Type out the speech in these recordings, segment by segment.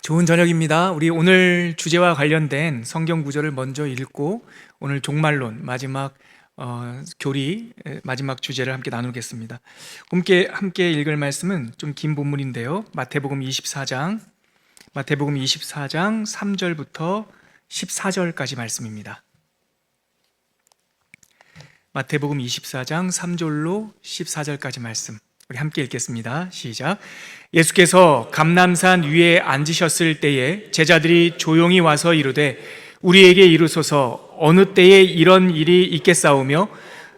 좋은 저녁입니다. 우리 오늘 주제와 관련된 성경 구절을 먼저 읽고 오늘 종말론 마지막 교리 마지막 주제를 함께 나누겠습니다. 함께 읽을 말씀은 좀 긴 본문인데요. 마태복음 24장 3절부터 14절까지 말씀입니다. 마태복음 24장 3절로 14절까지 말씀 우리 함께 읽겠습니다. 시작. 예수께서 감람산 위에 앉으셨을 때에 제자들이 조용히 와서 이르되 우리에게 이르소서 어느 때에 이런 일이 있겠사오며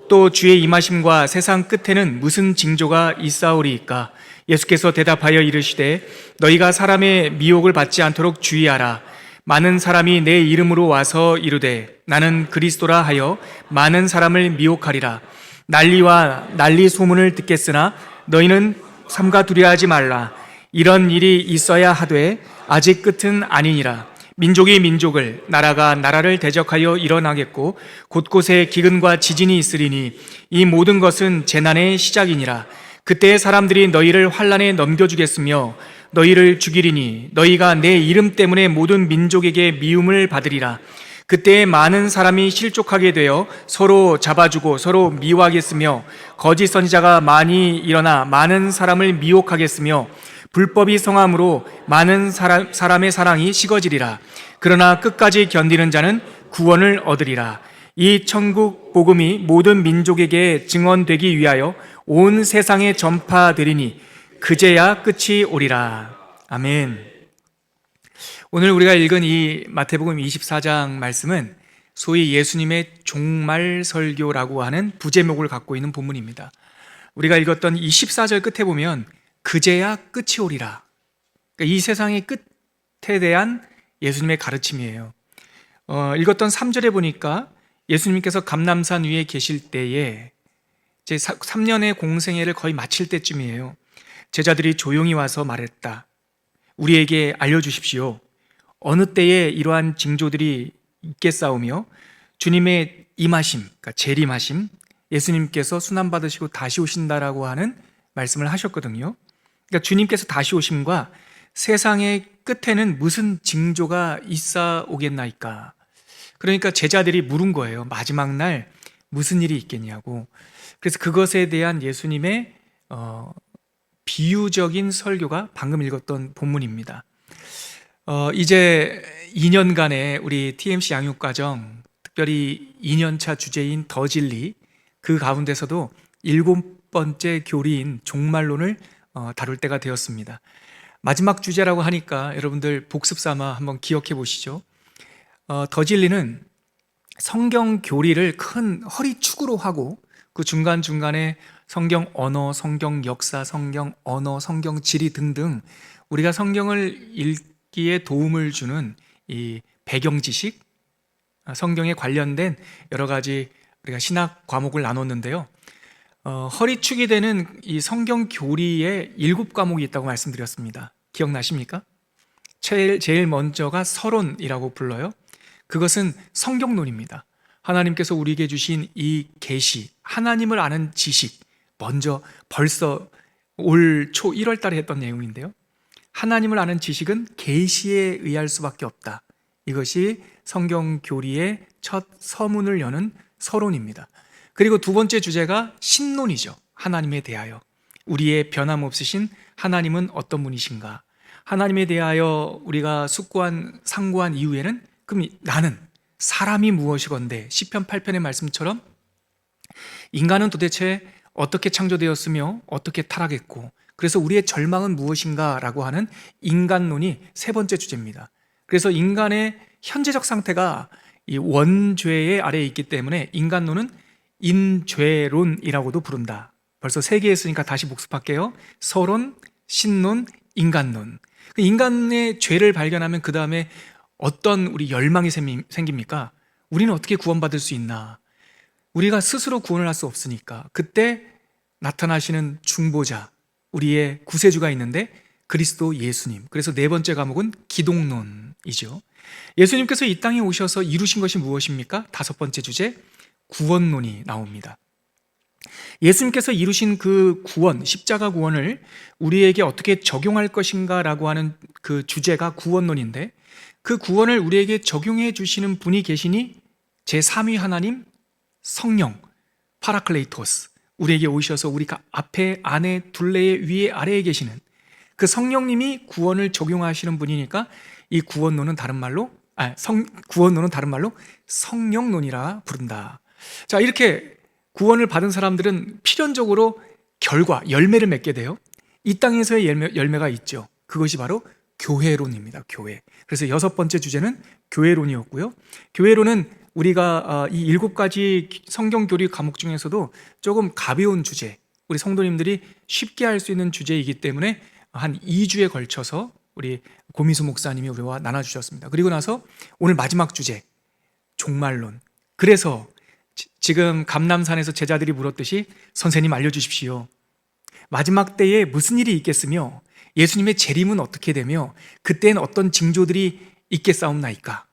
또 주의 임하심과 세상 끝에는 무슨 징조가 있사오리이까? 예수께서 대답하여 이르시되 너희가 사람의 미혹을 받지 않도록 주의하라. 많은 사람이 내 이름으로 와서 이르되 나는 그리스도라 하여 많은 사람을 미혹하리라. 난리 소문을 듣겠으나 너희는 삼가 두려워하지 말라. 이런 일이 있어야 하되 아직 끝은 아니니라. 민족이 민족을, 나라가 나라를 대적하여 일어나겠고 곳곳에 기근과 지진이 있으리니 이 모든 것은 재난의 시작이니라. 그때 사람들이 너희를 환난에 넘겨주겠으며 너희를 죽이리니 너희가 내 이름 때문에 모든 민족에게 미움을 받으리라. 그때 많은 사람이 실족하게 되어 서로 잡아주고 서로 미워하겠으며 거짓 선지자가 많이 일어나 많은 사람을 미혹하겠으며 불법이 성함으로 많은 사람의 사랑이 식어지리라. 그러나 끝까지 견디는 자는 구원을 얻으리라. 이 천국 복음이 모든 민족에게 증언되기 위하여 온 세상에 전파되리니 그제야 끝이 오리라. 아멘. 오늘 우리가 읽은 이 마태복음 24장 말씀은 소위 예수님의 종말 설교라고 하는 부제목을 갖고 있는 본문입니다. 우리가 읽었던 이 14절 끝에 보면 그제야 끝이 오리라. 그러니까 이 세상의 끝에 대한 예수님의 가르침이에요. 읽었던 3절에 보니까 예수님께서 감람산 위에 계실 때에 제 3년의 공생애를 거의 마칠 때쯤이에요. 제자들이 조용히 와서 말했다. 우리에게 알려주십시오. 어느 때에 이러한 징조들이 있겠사오며 주님의 임하심, 그러니까 재림하심, 예수님께서 순환받으시고 다시 오신다라고 하는 말씀을 하셨거든요. 그러니까 주님께서 다시 오심과 세상의 끝에는 무슨 징조가 있사오겠나이까. 그러니까 제자들이 물은 거예요. 마지막 날 무슨 일이 있겠냐고. 그래서 그것에 대한 예수님의 비유적인 설교가 방금 읽었던 본문입니다. 이제 2년간의 우리 TMC 양육과정, 특별히 2년차 주제인 더 진리, 그 가운데서도 7번째 교리인 종말론을 다룰 때가 되었습니다. 마지막 주제라고 하니까 여러분들 복습 삼아 한번 기억해 보시죠. 더 진리는 성경 교리를 큰 허리축으로 하고 그 중간중간에 성경 언어, 성경 역사, 성경 언어, 성경 지리 등등 우리가 성경을 읽기에 도움을 주는 이 배경 지식, 성경에 관련된 여러 가지 우리가 신학 과목을 나눴는데요. 허리축이 되는 이 성경 교리에 7과목이 있다고 말씀드렸습니다. 기억나십니까? 제일 먼저가 서론이라고 불러요. 그것은 성경론입니다. 하나님께서 우리에게 주신 이 계시, 하나님을 아는 지식, 먼저 벌써 올 초 1월 달에 했던 내용인데요. 하나님을 아는 지식은 계시에 의할 수밖에 없다. 이것이 성경 교리의 첫 서문을 여는 서론입니다. 그리고 두 번째 주제가 신론이죠. 하나님에 대하여. 우리의 변함없으신 하나님은 어떤 분이신가? 하나님에 대하여 우리가 상고한 이후에는 그럼 나는 사람이 무엇이건데 시편 8편의 말씀처럼 인간은 도대체 어떻게 창조되었으며 어떻게 타락했고 그래서 우리의 절망은 무엇인가 라고 하는 인간론이 세 번째 주제입니다. 그래서 인간의 현재적 상태가 이 원죄의 아래에 있기 때문에 인간론은 인죄론이라고도 부른다. 벌써 세 개 했으니까 다시 복습할게요. 서론, 신론, 인간론. 인간의 죄를 발견하면 그 다음에 어떤 우리 열망이 생깁니까? 우리는 어떻게 구원받을 수 있나? 우리가 스스로 구원을 할 수 없으니까 그때 나타나시는 중보자, 우리의 구세주가 있는데 그리스도 예수님. 그래서 네 번째 과목은 기독론이죠. 예수님께서 이 땅에 오셔서 이루신 것이 무엇입니까? 다섯 번째 주제 구원론이 나옵니다. 예수님께서 이루신 그 구원, 십자가 구원을 우리에게 어떻게 적용할 것인가라고 하는 그 주제가 구원론인데, 그 구원을 우리에게 적용해 주시는 분이 계시니 제3위 하나님 성령 파라클레이토스, 우리에게 오셔서 우리가 앞에 안에 둘레에 위에 아래에 계시는 그 성령님이 구원을 적용하시는 분이니까 이 구원론은 다른 말로 성령론이라 부른다. 자, 이렇게 구원을 받은 사람들은 필연적으로 결과, 열매를 맺게 돼요. 이 땅에서의 열매가 있죠. 그것이 바로 교회론입니다. 교회. 그래서 6번째 주제는 교회론이었고요. 교회론은 우리가 이 7가지 성경 교리 과목 중에서도 조금 가벼운 주제, 우리 성도님들이 쉽게 할 수 있는 주제이기 때문에 한 2주에 걸쳐서 우리 고미수 목사님이 우리와 나눠주셨습니다. 그리고 나서 오늘 마지막 주제, 종말론. 그래서 지금 감람산에서 제자들이 물었듯이 선생님 알려주십시오. 마지막 때에 무슨 일이 있겠으며 예수님의 재림은 어떻게 되며 그때엔 어떤 징조들이 있겠사옵나이까.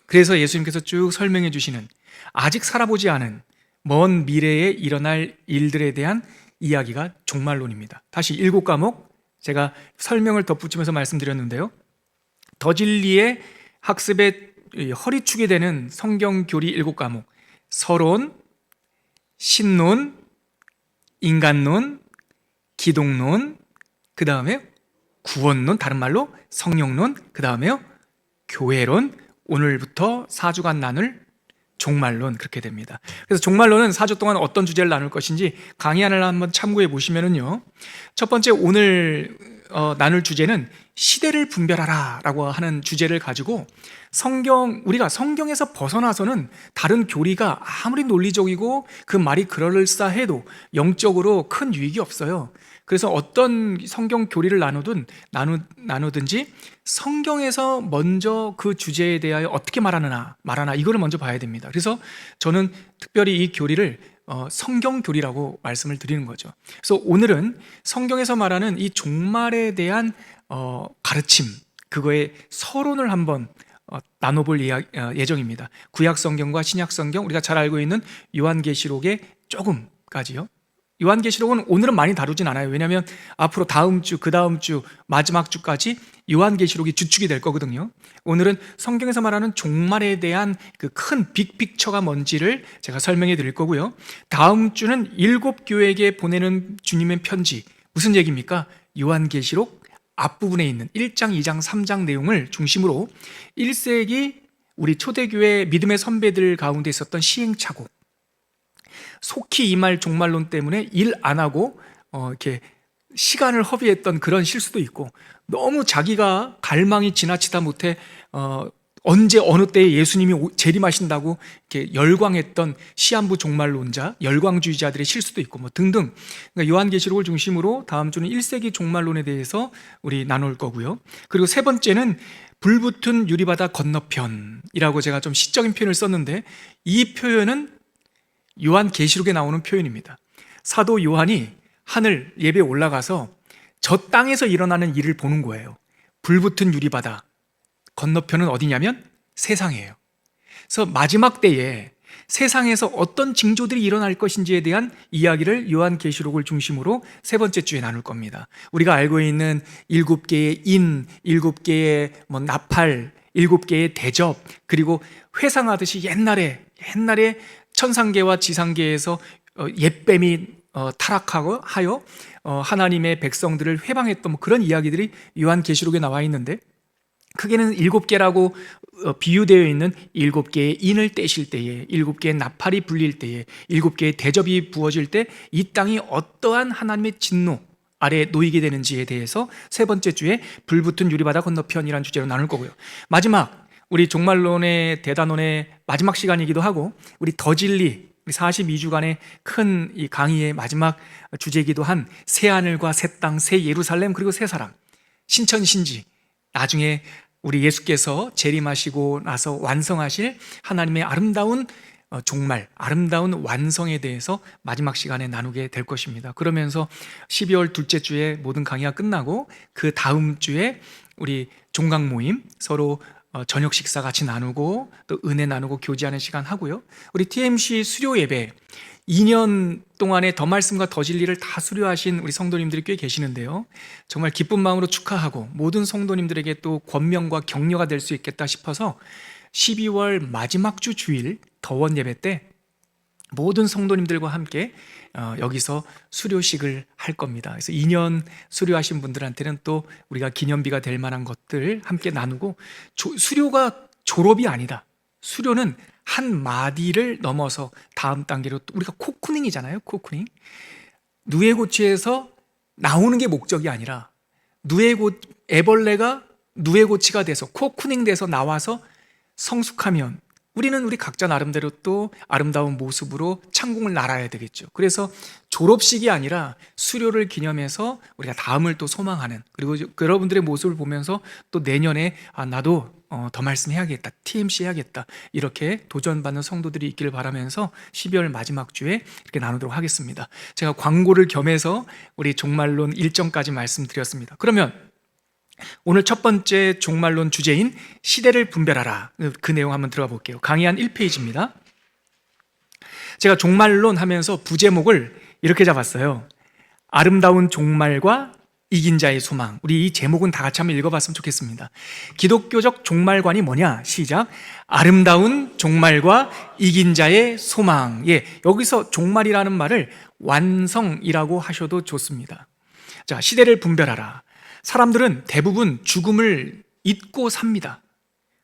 그래서 예수님께서 쭉 설명해 주시는 아직 살아보지 않은 먼 미래에 일어날 일들에 대한 이야기가 종말론입니다. 다시 7과목 제가 설명을 덧붙이면서 말씀드렸는데요. 더진리의 학습에 허리축이 되는 성경교리 7과목, 서론, 신론, 인간론, 기독론, 그 다음에 구원론, 다른 말로 성령론, 그 다음에요 교회론, 오늘부터 4주간 나눌 종말론, 그렇게 됩니다. 그래서 종말론은 4주 동안 어떤 주제를 나눌 것인지 강의안을 한번 참고해 보시면은요, 첫 번째 오늘 나눌 주제는 시대를 분별하라 라고 하는 주제를 가지고 우리가 성경에서 벗어나서는 다른 교리가 아무리 논리적이고 그 말이 그럴싸해도 영적으로 큰 유익이 없어요. 그래서 어떤 성경 교리를 나누든지 성경에서 먼저 그 주제에 대하여 어떻게 말하나 이거를 먼저 봐야 됩니다. 그래서 저는 특별히 이 교리를 성경 교리라고 말씀을 드리는 거죠. 그래서 오늘은 성경에서 말하는 이 종말에 대한 가르침, 그거의 서론을 한번 나눠볼 예정입니다. 구약 성경과 신약 성경, 우리가 잘 알고 있는 요한계시록의 조금까지요. 요한계시록은 오늘은 많이 다루진 않아요. 왜냐하면 앞으로 다음 주, 그 다음 주, 마지막 주까지 요한계시록이 주축이 될 거거든요. 오늘은 성경에서 말하는 종말에 대한 그 큰 빅픽처가 뭔지를 제가 설명해 드릴 거고요. 다음 주는 7교회에게 보내는 주님의 편지, 무슨 얘기입니까? 요한계시록 앞부분에 있는 1장, 2장, 3장 내용을 중심으로 1세기 우리 초대교회 믿음의 선배들 가운데 있었던 시행착오, 속히 임할 종말론 때문에 일 안 하고 이렇게 시간을 허비했던 그런 실수도 있고, 너무 자기가 갈망이 지나치다 못해 언제 어느 때에 예수님이 재림하신다고 이렇게 열광했던 시한부 종말론자, 열광주의자들의 실수도 있고 뭐 등등. 그러니까 요한계시록을 중심으로 다음 주는 1세기 종말론에 대해서 우리 나눌 거고요. 그리고 세 번째는 불붙은 유리바다 건너편이라고 제가 좀 시적인 표현을 썼는데, 이 표현은 요한계시록에 나오는 표현입니다. 사도 요한이 하늘 예배에 올라가서 저 땅에서 일어나는 일을 보는 거예요. 불붙은 유리바다 건너편은 어디냐면 세상이에요. 그래서 마지막 때에 세상에서 어떤 징조들이 일어날 것인지에 대한 이야기를 요한계시록을 중심으로 세 번째 주에 나눌 겁니다. 우리가 알고 있는 7개의 인, 7개의 나팔, 7개의 대접, 그리고 회상하듯이 옛날에 천상계와 지상계에서 옛뱀이 타락하고 하여 하나님의 백성들을 회방했던 그런 이야기들이 요한계시록에 나와 있는데, 크게는 7개라고 비유되어 있는 7개의 인을 떼실 때에, 7개의 나팔이 불릴 때에, 7개의 대접이 부어질 때 이 땅이 어떠한 하나님의 진노 아래 놓이게 되는지에 대해서 세 번째 주에 불붙은 유리바다 건너편이라는 주제로 나눌 거고요. 마지막 우리 종말론의 대단원의 마지막 시간이기도 하고, 우리 더진리 42주간의 큰 이 강의의 마지막 주제이기도 한 새하늘과 새 땅, 새 예루살렘, 그리고 새 사람, 신천신지, 나중에 우리 예수께서 재림하시고 나서 완성하실 하나님의 아름다운 종말, 아름다운 완성에 대해서 마지막 시간에 나누게 될 것입니다. 그러면서 12월 둘째 주에 모든 강의가 끝나고 그 다음 주에 우리 종강 모임, 서로 저녁 식사 같이 나누고 또 은혜 나누고 교제하는 시간 하고요. 우리 TMC 수료 예배 2년 동안에 더 말씀과 더 진리를 다 수료하신 우리 성도님들이 꽤 계시는데요. 정말 기쁜 마음으로 축하하고 모든 성도님들에게 또 권면과 격려가 될 수 있겠다 싶어서 12월 마지막 주 주일 더원 예배 때 모든 성도님들과 함께 여기서 수료식을 할 겁니다. 그래서 2년 수료하신 분들한테는 또 우리가 기념비가 될 만한 것들 함께 나누고, 수료가 졸업이 아니다. 수료는 한 마디를 넘어서 다음 단계로, 또 우리가 코쿠닝이잖아요. 코쿠닝. 누에고치에서 나오는 게 목적이 아니라 애벌레가 누에고치가 돼서 코쿠닝 돼서 나와서 성숙하면 우리는 우리 각자 나름대로 또 아름다운 모습으로 창궁을 날아야 되겠죠. 그래서 졸업식이 아니라 수료를 기념해서 우리가 다음을 또 소망하는, 그리고 여러분들의 모습을 보면서 또 내년에 나도 더 말씀해야겠다, TMC 해야겠다, 이렇게 도전받는 성도들이 있기를 바라면서 12월 마지막 주에 이렇게 나누도록 하겠습니다. 제가 광고를 겸해서 우리 종말론 일정까지 말씀드렸습니다. 그러면 오늘 첫 번째 종말론 주제인 시대를 분별하라, 그 내용 한번 들어가 볼게요. 강의 한 1페이지입니다. 제가 종말론 하면서 부제목을 이렇게 잡았어요. 아름다운 종말과 이긴 자의 소망. 우리 이 제목은 다 같이 한번 읽어봤으면 좋겠습니다. 기독교적 종말관이 뭐냐? 시작. 아름다운 종말과 이긴 자의 소망. 예, 여기서 종말이라는 말을 완성이라고 하셔도 좋습니다. 자, 시대를 분별하라. 사람들은 대부분 죽음을 잊고 삽니다.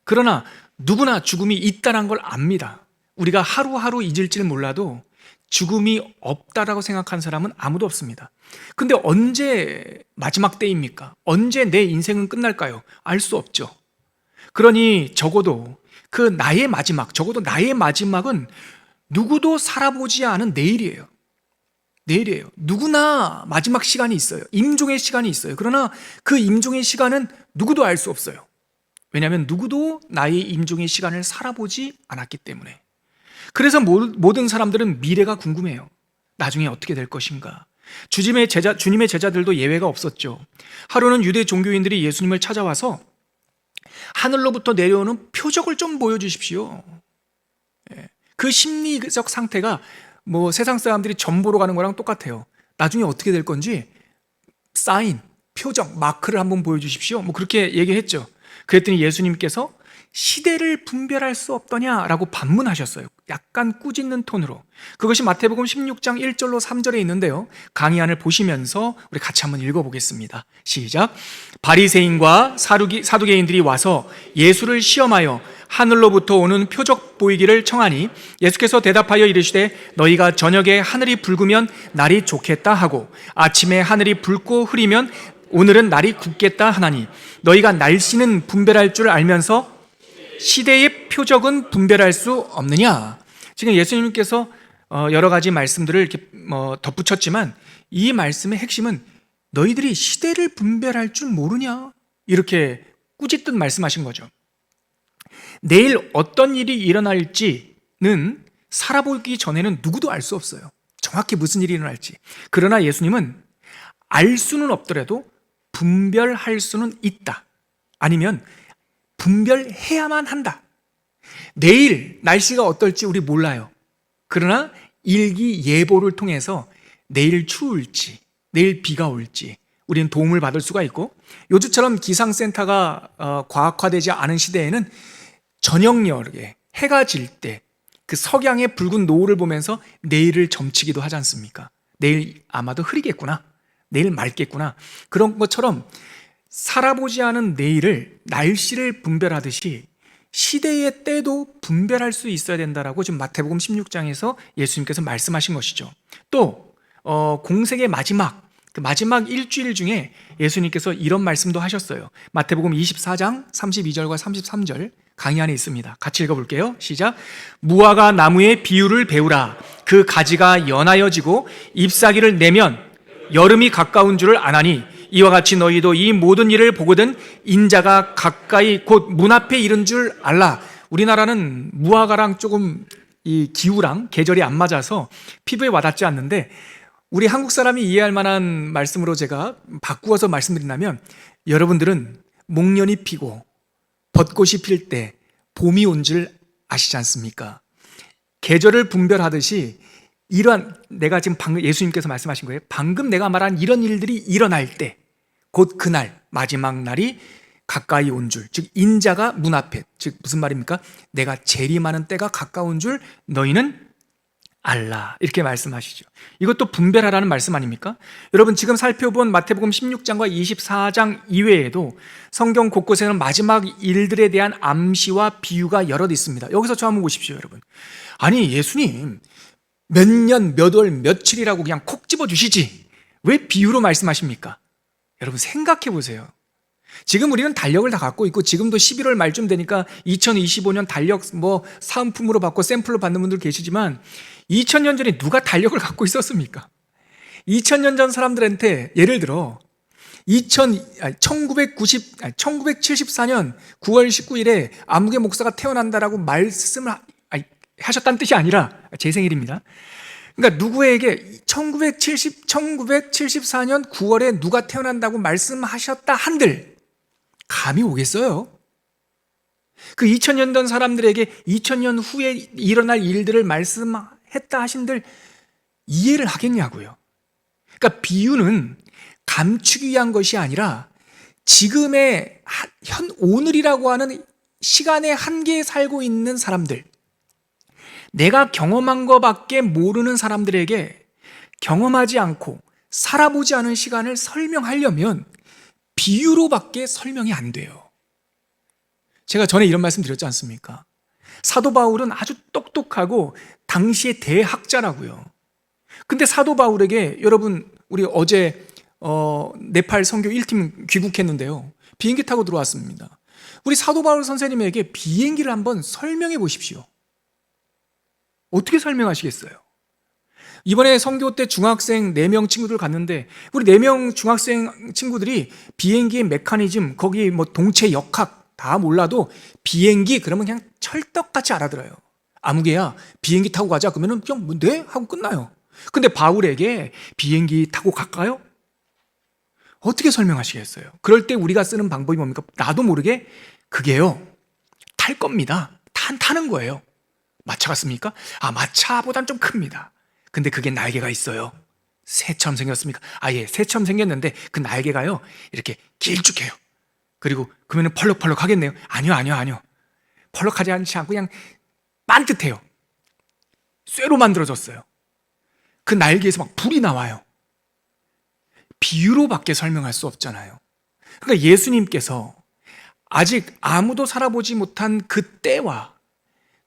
그러나 누구나 죽음이 있다는 걸 압니다. 우리가 하루하루 잊을지는 몰라도 죽음이 없다라고 생각하는 사람은 아무도 없습니다. 근데 언제 마지막 때입니까? 언제 내 인생은 끝날까요? 알 수 없죠. 그러니 적어도 나의 마지막은 누구도 살아보지 않은 내일이에요. 누구나 마지막 시간이 있어요. 임종의 시간이 있어요. 그러나 그 임종의 시간은 누구도 알 수 없어요. 왜냐하면 누구도 나의 임종의 시간을 살아보지 않았기 때문에. 그래서 모든 사람들은 미래가 궁금해요. 나중에 어떻게 될 것인가. 주님의 제자들도 예외가 없었죠. 하루는 유대 종교인들이 예수님을 찾아와서 하늘로부터 내려오는 표적을 좀 보여주십시오. 그 심리적 상태가 세상 사람들이 점 보러 가는 거랑 똑같아요. 나중에 어떻게 될 건지 사인, 표적, 마크를 한번 보여주십시오. 그렇게 얘기했죠. 그랬더니 예수님께서 시대를 분별할 수 없더냐라고 반문하셨어요. 약간 꾸짖는 톤으로. 그것이 마태복음 16장 1절로 3절에 있는데요. 강의안을 보시면서 우리 같이 한번 읽어보겠습니다. 시작. 바리새인과 사두개인들이 와서 예수를 시험하여 하늘로부터 오는 표적 보이기를 청하니 예수께서 대답하여 이르시되 너희가 저녁에 하늘이 붉으면 날이 좋겠다 하고 아침에 하늘이 붉고 흐리면 오늘은 날이 굳겠다 하나니 너희가 날씨는 분별할 줄 알면서 시대의 표적은 분별할 수 없느냐. 지금 예수님께서 여러 가지 말씀들을 이렇게 덧붙였지만 이 말씀의 핵심은 너희들이 시대를 분별할 줄 모르냐, 이렇게 꾸짖듯 말씀하신 거죠. 내일 어떤 일이 일어날지는 살아보기 전에는 누구도 알 수 없어요. 정확히 무슨 일이 일어날지. 그러나 예수님은 알 수는 없더라도 분별할 수는 있다. 아니면 분별해야만 한다. 내일 날씨가 어떨지 우리 몰라요. 그러나 일기예보를 통해서 내일 추울지, 내일 비가 올지 우리는 도움을 받을 수가 있고, 요즘처럼 기상센터가 과학화되지 않은 시대에는 저녁녘에 해가 질 때 그 석양의 붉은 노을을 보면서 내일을 점치기도 하지 않습니까? 내일 아마도 흐리겠구나, 내일 맑겠구나. 그런 것처럼 살아보지 않은 내일을, 날씨를 분별하듯이 시대의 때도 분별할 수 있어야 된다라고 지금 마태복음 16장에서 예수님께서 말씀하신 것이죠. 또 공생의 마지막 일주일 중에 예수님께서 이런 말씀도 하셨어요. 마태복음 24장 32절과 33절 강의 안에 있습니다. 같이 읽어볼게요. 시작. 무화과 나무의 비유를 배우라. 그 가지가 연하여지고 잎사귀를 내면 여름이 가까운 줄을 아나니 이와 같이 너희도 이 모든 일을 보거든 인자가 가까이 곧 문 앞에 이른 줄 알라. 우리나라는 무화과랑 조금 이 기후랑 계절이 안 맞아서 피부에 와닿지 않는데, 우리 한국 사람이 이해할 만한 말씀으로 제가 바꾸어서 말씀드린다면, 여러분들은 목련이 피고 벚꽃이 필 때 봄이 온 줄 아시지 않습니까? 계절을 분별하듯이 이러한 내가 지금 방금 예수님께서 말씀하신 거예요. 방금 내가 말한 이런 일들이 일어날 때 곧 그날 마지막 날이 가까이 온 줄, 즉 인자가 문 앞에, 즉 무슨 말입니까? 내가 재림하는 때가 가까운 줄 너희는 알라, 이렇게 말씀하시죠. 이것도 분별하라는 말씀 아닙니까? 여러분, 지금 살펴본 마태복음 16장과 24장 이외에도 성경 곳곳에는 마지막 일들에 대한 암시와 비유가 여럿 있습니다. 여기서 저 한번 보십시오, 여러분. 아니, 예수님 몇 년, 몇 월, 며칠이라고 그냥 콕 집어 주시지 왜 비유로 말씀하십니까? 여러분, 생각해 보세요. 지금 우리는 달력을 다 갖고 있고, 지금도 11월 말쯤 되니까 2025년 달력 사은품으로 받고 샘플로 받는 분들 계시지만 2000년 전에 누가 달력을 갖고 있었습니까? 2000년 전 사람들한테 예를 들어 1974년 9월 19일에 아무개 목사가 태어난다라고 말씀을 하셨다는 뜻이 아니라 제 생일입니다. 그러니까 누구에게 1974년 9월에 누가 태어난다고 말씀하셨다 한들 감이 오겠어요? 그 2000년 전 사람들에게 2000년 후에 일어날 일들을 말씀했다 하신들 이해를 하겠냐고요. 그러니까 비유는 감추기 위한 것이 아니라 지금의 오늘이라고 하는 시간의 한계에 살고 있는 사람들, 내가 경험한 것밖에 모르는 사람들에게 경험하지 않고 살아보지 않은 시간을 설명하려면 비유로밖에 설명이 안 돼요. 제가 전에 이런 말씀 드렸지 않습니까? 사도 바울은 아주 똑똑하고 당시의 대학자라고요. 근데 사도 바울에게, 여러분, 우리 어제 네팔 선교 1팀 귀국했는데요, 비행기 타고 들어왔습니다. 우리 사도 바울 선생님에게 비행기를 한번 설명해 보십시오. 어떻게 설명하시겠어요? 이번에 선교 때 중학생 4명 친구들 갔는데 우리 4명 중학생 친구들이 비행기의 메커니즘, 거기 동체 역학 다 몰라도 비행기 그러면 그냥 철떡같이 알아들어요. 아무개야 비행기 타고 가자 그러면 그냥 네? 하고 끝나요. 근데 바울에게 비행기 타고 갈까요? 어떻게 설명하시겠어요? 그럴 때 우리가 쓰는 방법이 뭡니까? 나도 모르게 그게요, 탈 겁니다. 타는 거예요. 마차 같습니까? 마차보단 좀 큽니다. 근데 그게 날개가 있어요. 새처럼 생겼습니까? 예, 새처럼 생겼는데 그 날개가요 이렇게 길쭉해요. 그리고 그러면 펄럭펄럭 하겠네요. 아니요. 펄럭하지 않고 그냥 반듯해요. 쇠로 만들어졌어요. 그 날개에서 막 불이 나와요. 비유로밖에 설명할 수 없잖아요. 그러니까 예수님께서 아직 아무도 살아보지 못한 그 때와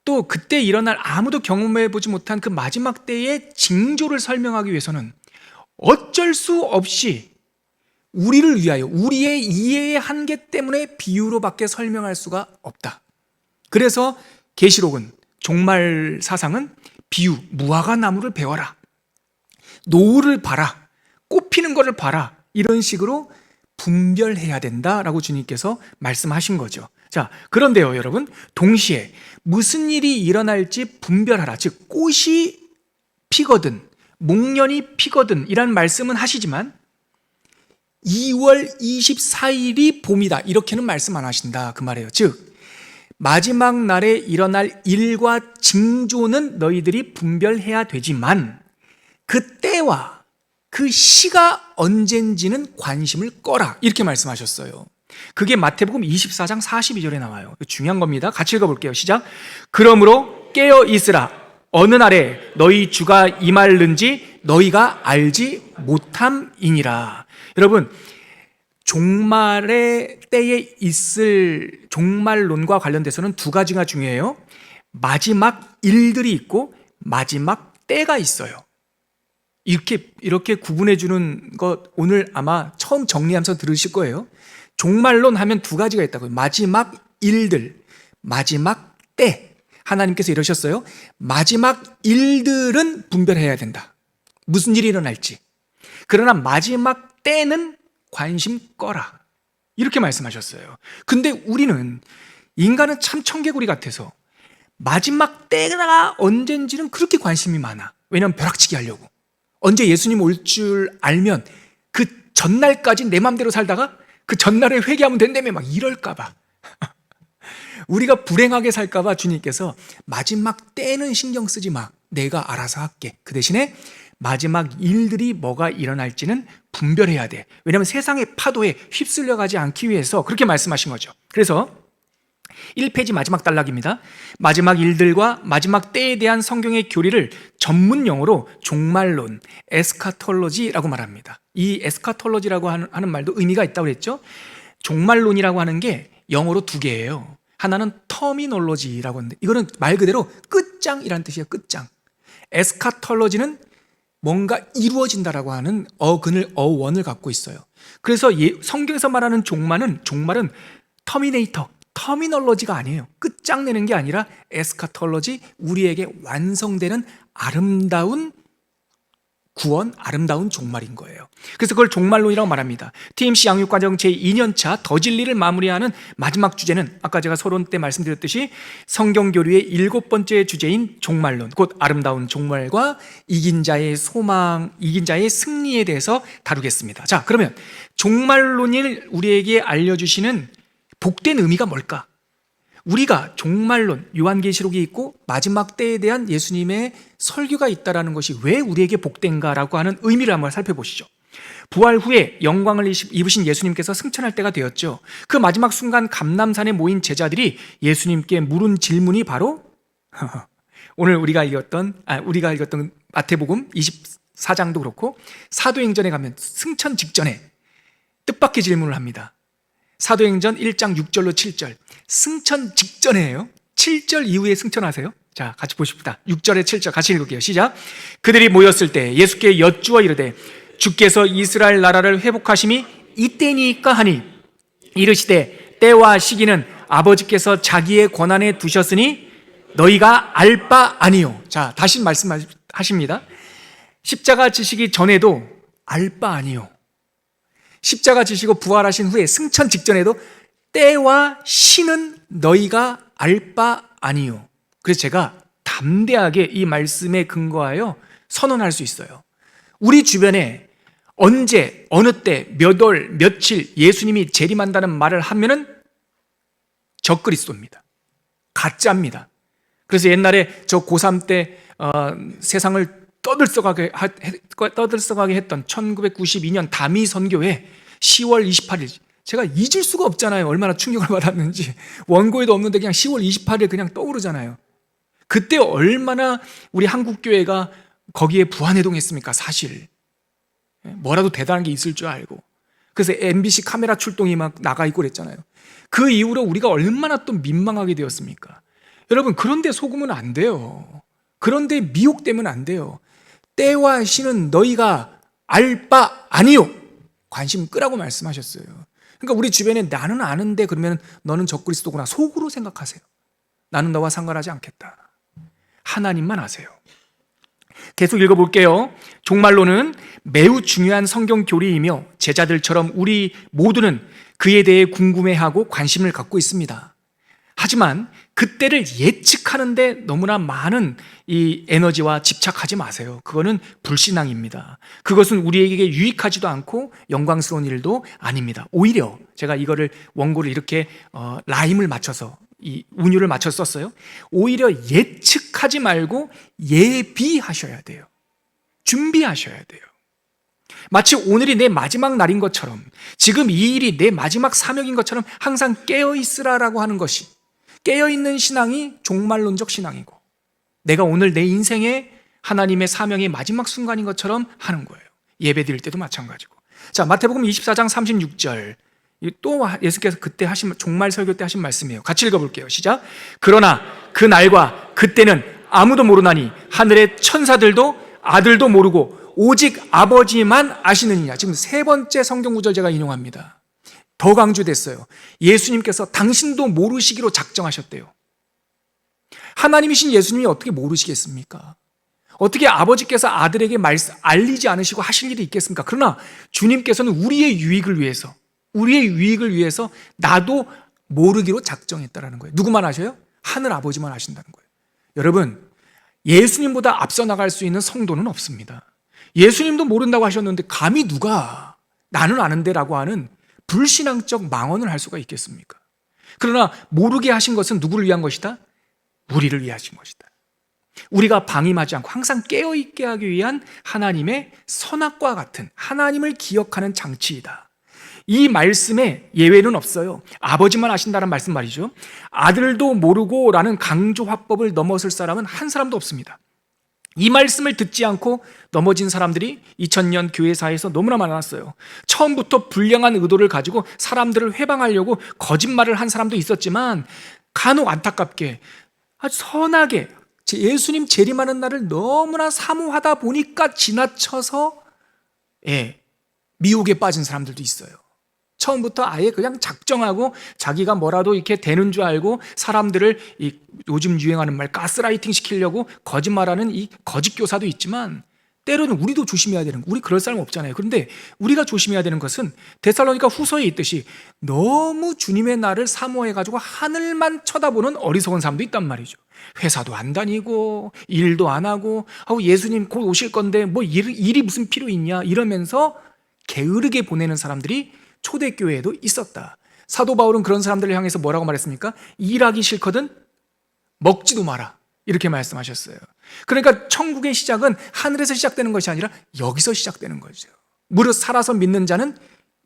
또 그때 일어날 아무도 경험해보지 못한 그 마지막 때의 징조를 설명하기 위해서는 어쩔 수 없이 우리를 위하여, 우리의 이해의 한계 때문에 비유로밖에 설명할 수가 없다. 그래서 계시록은, 종말 사상은 비유, 무화과 나무를 배워라, 노을을 봐라, 꽃 피는 것을 봐라, 이런 식으로 분별해야 된다라고 주님께서 말씀하신 거죠. 자, 그런데요, 여러분, 동시에 무슨 일이 일어날지 분별하라, 즉 꽃이 피거든 목련이 피거든 이란 말씀은 하시지만 2월 24일이 봄이다 이렇게는 말씀 안 하신다, 그 말이에요. 즉 마지막 날에 일어날 일과 징조는 너희들이 분별해야 되지만 그 때와 그 시가 언젠지는 관심을 꺼라, 이렇게 말씀하셨어요. 그게 마태복음 24장 42절에 나와요. 중요한 겁니다. 같이 읽어볼게요. 시작. 그러므로 깨어 있으라. 어느 날에 너희 주가 임할는지 너희가 알지 못함이니라. 여러분, 종말의 때에 있을 종말론과 관련돼서는 두 가지가 중요해요. 마지막 일들이 있고 마지막 때가 있어요. 이렇게 구분해 주는 것 오늘 아마 처음 정리하면서 들으실 거예요. 종말론 하면 두 가지가 있다고요. 마지막 일들, 마지막 때. 하나님께서 이러셨어요. 마지막 일들은 분별해야 된다. 무슨 일이 일어날지. 그러나 마지막 때는 관심 꺼라, 이렇게 말씀하셨어요. 근데 우리는, 인간은 참 청개구리 같아서 마지막 때가 언젠지는 그렇게 관심이 많아. 왜냐하면 벼락치기 하려고. 언제 예수님 올 줄 알면 그 전날까지 내 맘대로 살다가 그 전날에 회개하면 된다며 막 이럴까봐. 우리가 불행하게 살까봐 주님께서 마지막 때는 신경 쓰지 마, 내가 알아서 할게. 그 대신에 마지막 일들이 뭐가 일어날지는 분별해야 돼. 왜냐하면 세상의 파도에 휩쓸려 가지 않기 위해서 그렇게 말씀하신 거죠. 그래서 1페이지 마지막 단락입니다. 마지막 일들과 마지막 때에 대한 성경의 교리를 전문 용어로 종말론, 에스카톨로지라고 말합니다. 이 에스카톨로지라고 하는 말도 의미가 있다고 그랬죠. 종말론이라고 하는 게 영어로 두 개예요. 하나는 터미놀로지라고 하는데 이거는 말 그대로 끝장이라는 뜻이에요. 끝장. 에스카톨로지는 뭔가 이루어진다라고 하는 어원을 갖고 있어요. 그래서 성경에서 말하는 종말은 터미널로지가 아니에요. 끝장내는 게 아니라 에스카톨로지, 우리에게 완성되는 아름다운 구원, 아름다운 종말인 거예요. 그래서 그걸 종말론이라고 말합니다. TMC 양육과정 제2년차 더 진리를 마무리하는 마지막 주제는 아까 제가 서론 때 말씀드렸듯이 성경교류의 7번째 주제인 종말론, 곧 아름다운 종말과 이긴 자의 소망, 이긴 자의 승리에 대해서 다루겠습니다. 자, 그러면 종말론을 우리에게 알려주시는 복된 의미가 뭘까? 우리가 종말론, 요한계시록이 있고 마지막 때에 대한 예수님의 설교가 있다는 것이 왜 우리에게 복된가라고 하는 의미를 한번 살펴보시죠. 부활 후에 영광을 입으신 예수님께서 승천할 때가 되었죠. 그 마지막 순간 감람산에 모인 제자들이 예수님께 물은 질문이 바로 오늘 우리가 읽었던 마태복음 24장도 그렇고 사도행전에 가면 승천 직전에 뜻밖의 질문을 합니다. 사도행전 1장 6절로 7절, 승천 직전이에요. 7절 이후에 승천하세요. 자, 같이 보십시다. 6절에 7절 같이 읽을게요. 시작. 그들이 모였을 때 예수께 여쭈어 이르되 주께서 이스라엘 나라를 회복하심이 이때니까 하니 이르시되 때와 시기는 아버지께서 자기의 권한에 두셨으니 너희가 알 바 아니요. 자, 다시 말씀하십니다. 십자가 지시기 전에도 알 바 아니요. 십자가 지시고 부활하신 후에 승천 직전에도 때와 시는 너희가 알 바 아니요. 그래서 제가 담대하게 이 말씀에 근거하여 선언할 수 있어요. 우리 주변에 언제, 어느 때, 몇 월, 며칠 예수님이 재림한다는 말을 하면은 적그리스도입니다. 가짜입니다. 그래서 옛날에 저 고3 때 세상을 떠들썩하게 했던 1992년 다미 선교회 10월 28일 제가 잊을 수가 없잖아요. 얼마나 충격을 받았는지. 원고에도 없는데 그냥 10월 28일 그냥 떠오르잖아요. 그때 얼마나 우리 한국교회가 거기에 부안해동했습니까? 사실 뭐라도 대단한 게 있을 줄 알고. 그래서 MBC 카메라 출동이 막 나가 있고 그랬잖아요. 그 이후로 우리가 얼마나 또 민망하게 되었습니까? 여러분, 그런데 속으면 안 돼요. 그런데 미혹되면 안 돼요. 때와 시는 너희가 알 바 아니요. 관심 끄라고 말씀하셨어요. 그러니까 우리 주변에 나는 아는데 그러면 너는 적그리스도구나 속으로 생각하세요. 나는 너와 상관하지 않겠다. 하나님만 아세요. 계속 읽어볼게요. 종말론은 매우 중요한 성경 교리이며 제자들처럼 우리 모두는 그에 대해 궁금해하고 관심을 갖고 있습니다. 하지만 그때를 예측하는데 너무나 많은 이 에너지와 집착하지 마세요. 그거는 불신앙입니다. 그것은 우리에게 유익하지도 않고 영광스러운 일도 아닙니다. 오히려 제가 이거를 원고를 이렇게 라임을 맞춰서 이 운율을 맞춰서 썼어요. 오히려 예측하지 말고 예비하셔야 돼요. 준비하셔야 돼요. 마치 오늘이 내 마지막 날인 것처럼, 지금 이 일이 내 마지막 사명인 것처럼 항상 깨어있으라라고 하는 것이, 깨어있는 신앙이 종말론적 신앙이고, 내가 오늘 내 인생에 하나님의 사명의 마지막 순간인 것처럼 하는 거예요. 예배 드릴 때도 마찬가지고. 자, 마태복음 24장 36절, 또 예수께서 그때 하신 종말 설교 때 하신 말씀이에요. 같이 읽어볼게요. 시작. 그러나 그 날과 그때는 아무도 모르나니 하늘의 천사들도 아들도 모르고 오직 아버지만 아시느니라. 지금 세 번째 성경 구절 제가 인용합니다. 더 강조됐어요. 예수님께서 당신도 모르시기로 작정하셨대요. 하나님이신 예수님이 어떻게 모르시겠습니까? 어떻게 아버지께서 아들에게 알리지 않으시고 하실 일이 있겠습니까? 그러나 주님께서는 우리의 유익을 위해서 나도 모르기로 작정했다라는 거예요. 누구만 아셔요? 하늘 아버지만 아신다는 거예요. 여러분, 예수님보다 앞서 나갈 수 있는 성도는 없습니다. 예수님도 모른다고 하셨는데 감히 누가 나는 아는데 라고 하는 불신앙적 망언을 할 수가 있겠습니까? 그러나 모르게 하신 것은 누구를 위한 것이다? 우리를 위하신 것이다. 우리가 방임하지 않고 항상 깨어있게 하기 위한 하나님의 선악과 같은 하나님을 기억하는 장치이다. 이 말씀에 예외는 없어요. 아버지만 아신다는 말씀 말이죠. 아들도 모르고 라는 강조 화법을 넘어설 사람은 한 사람도 없습니다. 이 말씀을 듣지 않고 넘어진 사람들이 2000년 교회사에서 너무나 많았어요. 처음부터 불량한 의도를 가지고 사람들을 회방하려고 거짓말을 한 사람도 있었지만 간혹 안타깝게 아주 선하게 예수님 재림하는 날을 너무나 사모하다 보니까 지나쳐서 미혹에 빠진 사람들도 있어요. 처음부터 아예 그냥 작정하고 자기가 뭐라도 이렇게 되는 줄 알고 사람들을 요즘 유행하는 말 가스라이팅 시키려고 거짓말하는 이 거짓 교사도 있지만, 때로는 우리도 조심해야 되는, 우리 그럴 사람 없잖아요. 그런데 우리가 조심해야 되는 것은 데살로니가 후서에 있듯이 너무 주님의 날을 사모해가지고 하늘만 쳐다보는 어리석은 사람도 있단 말이죠. 회사도 안 다니고 일도 안 하고 예수님 곧 오실 건데 뭐 일이 무슨 필요 있냐 이러면서 게으르게 보내는 사람들이 초대교회에도 있었다. 사도 바울은 그런 사람들을 향해서 뭐라고 말했습니까? 일하기 싫거든 먹지도 마라, 이렇게 말씀하셨어요. 그러니까 천국의 시작은 하늘에서 시작되는 것이 아니라 여기서 시작되는 거죠. 무릇 살아서 믿는 자는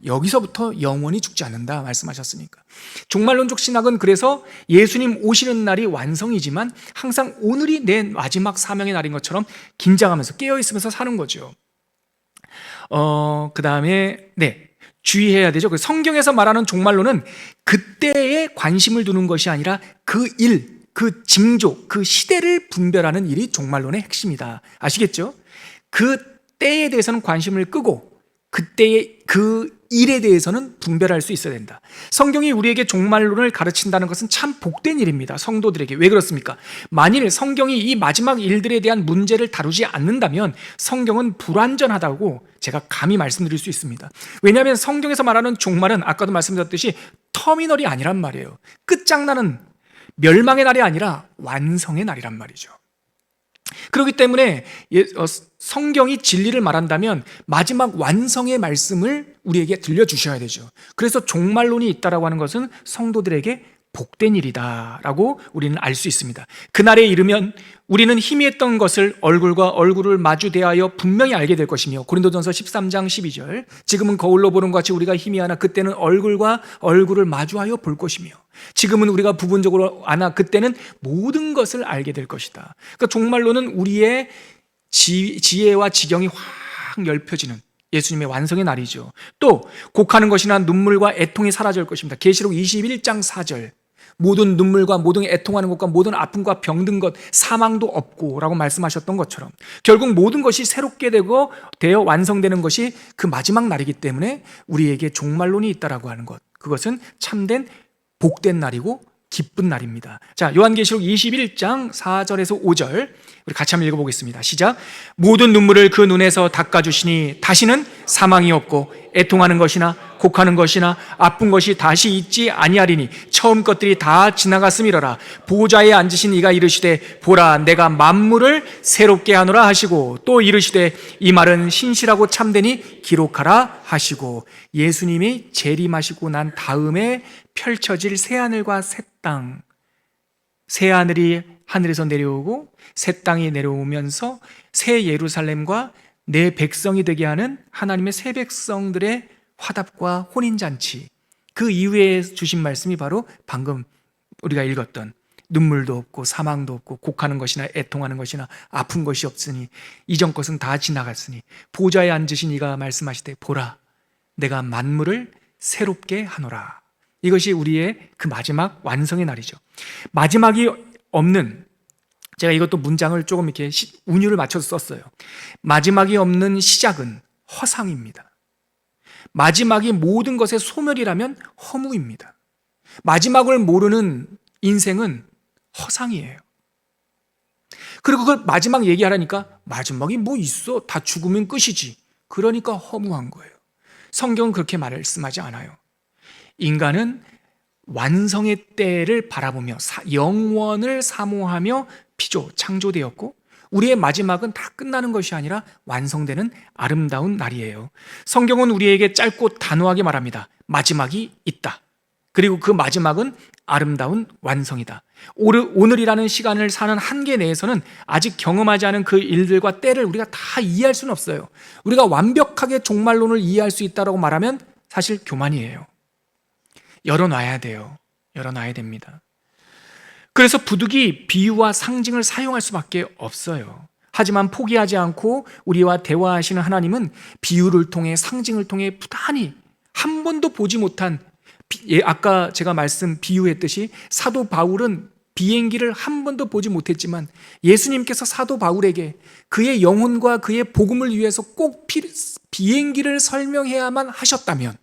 여기서부터 영원히 죽지 않는다 말씀하셨으니까. 종말론적 신학은 그래서 예수님 오시는 날이 완성이지만 항상 오늘이 내 마지막 사명의 날인 것처럼 긴장하면서 깨어있으면서 사는 거죠. 그 다음에 주의해야 되죠. 성경에서 말하는 종말론은 그때에 관심을 두는 것이 아니라 그 일, 그 징조, 그 시대를 분별하는 일이 종말론의 핵심이다. 아시겠죠? 그 때에 대해서는 관심을 끄고 그때의 그 일에 대해서는 분별할 수 있어야 된다. 성경이 우리에게 종말론을 가르친다는 것은 참 복된 일입니다. 성도들에게. 왜 그렇습니까? 만일 성경이 이 마지막 일들에 대한 문제를 다루지 않는다면 성경은 불완전하다고 제가 감히 말씀드릴 수 있습니다. 왜냐하면 성경에서 말하는 종말은 아까도 말씀드렸듯이 터미널이 아니란 말이에요. 끝장나는 멸망의 날이 아니라 완성의 날이란 말이죠. 그렇기 때문에 성경이 진리를 말한다면 마지막 완성의 말씀을 우리에게 들려주셔야 되죠. 그래서 종말론이 있다라고 하는 것은 성도들에게 복된 일이다라고 우리는 알 수 있습니다. 그날에 이르면 우리는 희미했던 것을 얼굴과 얼굴을 마주 대하여 분명히 알게 될 것이며, 고린도전서 13장 12절, 지금은 거울로 보는 것 같이 우리가 희미하나 그때는 얼굴과 얼굴을 마주하여 볼 것이며, 지금은 우리가 부분적으로 아나 그때는 모든 것을 알게 될 것이다. 그러니까 종말론은 우리의 지혜와 지경이 확 넓혀지는 예수님의 완성의 날이죠. 또 곡하는 것이나 눈물과 애통이 사라질 것입니다. 계시록 21장 4절, 모든 눈물과 모든 애통하는 것과 모든 아픔과 병든 것, 사망도 없고 라고 말씀하셨던 것처럼 결국 모든 것이 새롭게 되어 완성되는 것이 그 마지막 날이기 때문에 우리에게 종말론이 있다라고 하는 것, 그것은 참된 복된 날이고 기쁜 날입니다. 자, 요한계시록 21장 4절에서 5절 우리 같이 한번 읽어보겠습니다. 시작. 모든 눈물을 그 눈에서 닦아주시니 다시는 사망이 없고 애통하는 것이나 곡하는 것이나 아픈 것이 다시 있지 아니하리니 처음 것들이 다 지나갔음이러라. 보좌에 앉으신 이가 이르시되 보라 내가 만물을 새롭게 하노라 하시고, 또 이르시되 이 말은 신실하고 참되니 기록하라 하시고, 예수님이 재림하시고 난 다음에 펼쳐질 새하늘과 새 땅, 새하늘이 하늘에서 내려오고 새 땅이 내려오면서 새 예루살렘과 내 백성이 되게 하는 하나님의 새 백성들의 화답과 혼인잔치, 그 이후에 주신 말씀이 바로 방금 우리가 읽었던 눈물도 없고 사망도 없고 곡하는 것이나 애통하는 것이나 아픈 것이 없으니 이전 것은 다 지나갔으니 보좌에 앉으신 이가 말씀하시되 보라 내가 만물을 새롭게 하노라. 이것이 우리의 그 마지막 완성의 날이죠. 마지막이 없는, 제가 이것도 문장을 조금 이렇게 운율을 맞춰서 썼어요. 마지막이 없는 시작은 허상입니다. 마지막이 모든 것의 소멸이라면 허무입니다. 마지막을 모르는 인생은 허상이에요. 그리고 그걸 마지막 얘기하라니까 마지막이 뭐 있어? 다 죽으면 끝이지. 그러니까 허무한 거예요. 성경은 그렇게 말씀하지 않아요. 인간은 완성의 때를 바라보며 영원을 사모하며 창조되었고 우리의 마지막은 다 끝나는 것이 아니라 완성되는 아름다운 날이에요. 성경은 우리에게 짧고 단호하게 말합니다. 마지막이 있다. 그리고 그 마지막은 아름다운 완성이다. 오늘이라는 시간을 사는 한계 내에서는 아직 경험하지 않은 그 일들과 때를 우리가 다 이해할 수는 없어요. 우리가 완벽하게 종말론을 이해할 수 있다고 말하면 사실 교만이에요. 열어놔야 돼요. 열어놔야 됩니다. 그래서 부득이 비유와 상징을 사용할 수밖에 없어요. 하지만 포기하지 않고 우리와 대화하시는 하나님은 비유를 통해, 상징을 통해 부단히 한 번도 보지 못한, 아까 제가 비유했듯이 사도 바울은 비행기를 한 번도 보지 못했지만 예수님께서 사도 바울에게 그의 영혼과 그의 복음을 위해서 꼭 비행기를 설명해야만 하셨다면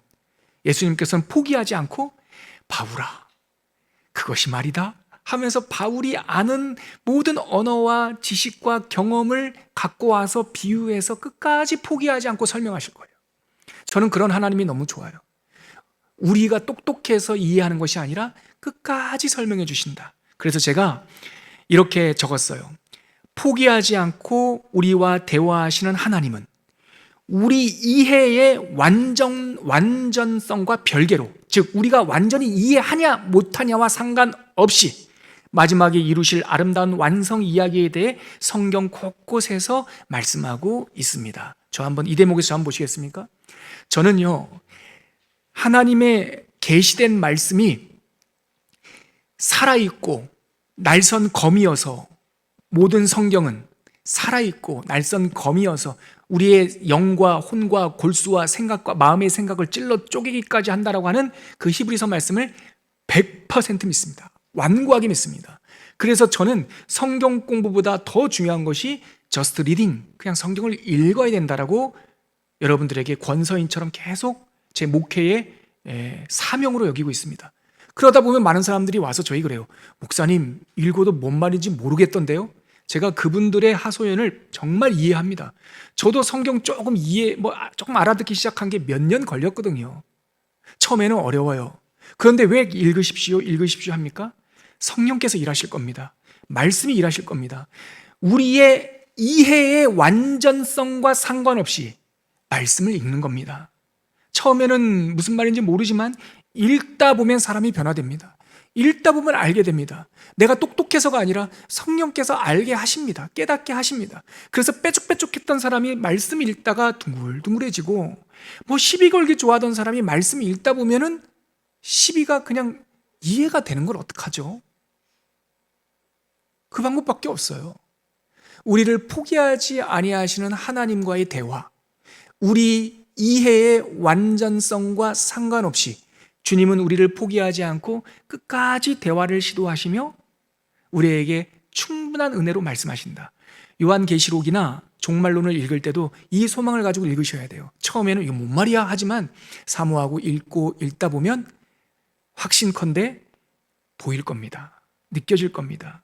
예수님께서는 포기하지 않고 바울아, 그것이 말이다 하면서 바울이 아는 모든 언어와 지식과 경험을 갖고 와서 비유해서 끝까지 포기하지 않고 설명하실 거예요. 저는 그런 하나님이 너무 좋아요. 우리가 똑똑해서 이해하는 것이 아니라 끝까지 설명해 주신다. 그래서 제가 이렇게 적었어요. 포기하지 않고 우리와 대화하시는 하나님은 우리 이해의 완전성과 별개로, 즉 우리가 완전히 이해하냐 못하냐와 상관없이 마지막에 이루실 아름다운 완성 이야기에 대해 성경 곳곳에서 말씀하고 있습니다. 이 대목에서 한번 보시겠습니까? 저는요, 하나님의 계시된 말씀이 살아있고 날선 검이어서, 모든 성경은 살아있고 날선 검이어서 우리의 영과 혼과 골수와 생각과 마음의 생각을 찔러 쪼개기까지 한다라고 하는 그 히브리서 말씀을 100% 믿습니다. 완고하게 믿습니다. 그래서 저는 성경 공부보다 더 중요한 것이 just reading, 그냥 성경을 읽어야 된다라고 여러분들에게 권서인처럼 계속 제 목회의 사명으로 여기고 있습니다. 그러다 보면 많은 사람들이 와서 저희 그래요. 목사님, 읽어도 뭔 말인지 모르겠던데요? 제가 그분들의 하소연을 정말 이해합니다. 저도 성경 조금 알아듣기 시작한 게 몇 년 걸렸거든요. 처음에는 어려워요. 그런데 왜 읽으십시오 합니까? 성령께서 일하실 겁니다. 말씀이 일하실 겁니다. 우리의 이해의 완전성과 상관없이 말씀을 읽는 겁니다. 처음에는 무슨 말인지 모르지만 읽다 보면 사람이 변화됩니다. 읽다 보면 알게 됩니다. 내가 똑똑해서가 아니라 성령께서 알게 하십니다. 깨닫게 하십니다. 그래서 빼쭉빼쭉했던 사람이 말씀 읽다가 둥글둥글해지고, 시비 걸기 좋아하던 사람이 말씀 읽다 보면은 시비가 그냥 이해가 되는 걸 어떡하죠? 그 방법밖에 없어요. 우리를 포기하지 아니하시는 하나님과의 대화, 우리 이해의 완전성과 상관없이 주님은 우리를 포기하지 않고 끝까지 대화를 시도하시며 우리에게 충분한 은혜로 말씀하신다. 요한계시록이나 종말론을 읽을 때도 이 소망을 가지고 읽으셔야 돼요. 처음에는 이거 뭔 말이야 하지만 사모하고 읽다 보면 확신컨대 보일 겁니다. 느껴질 겁니다.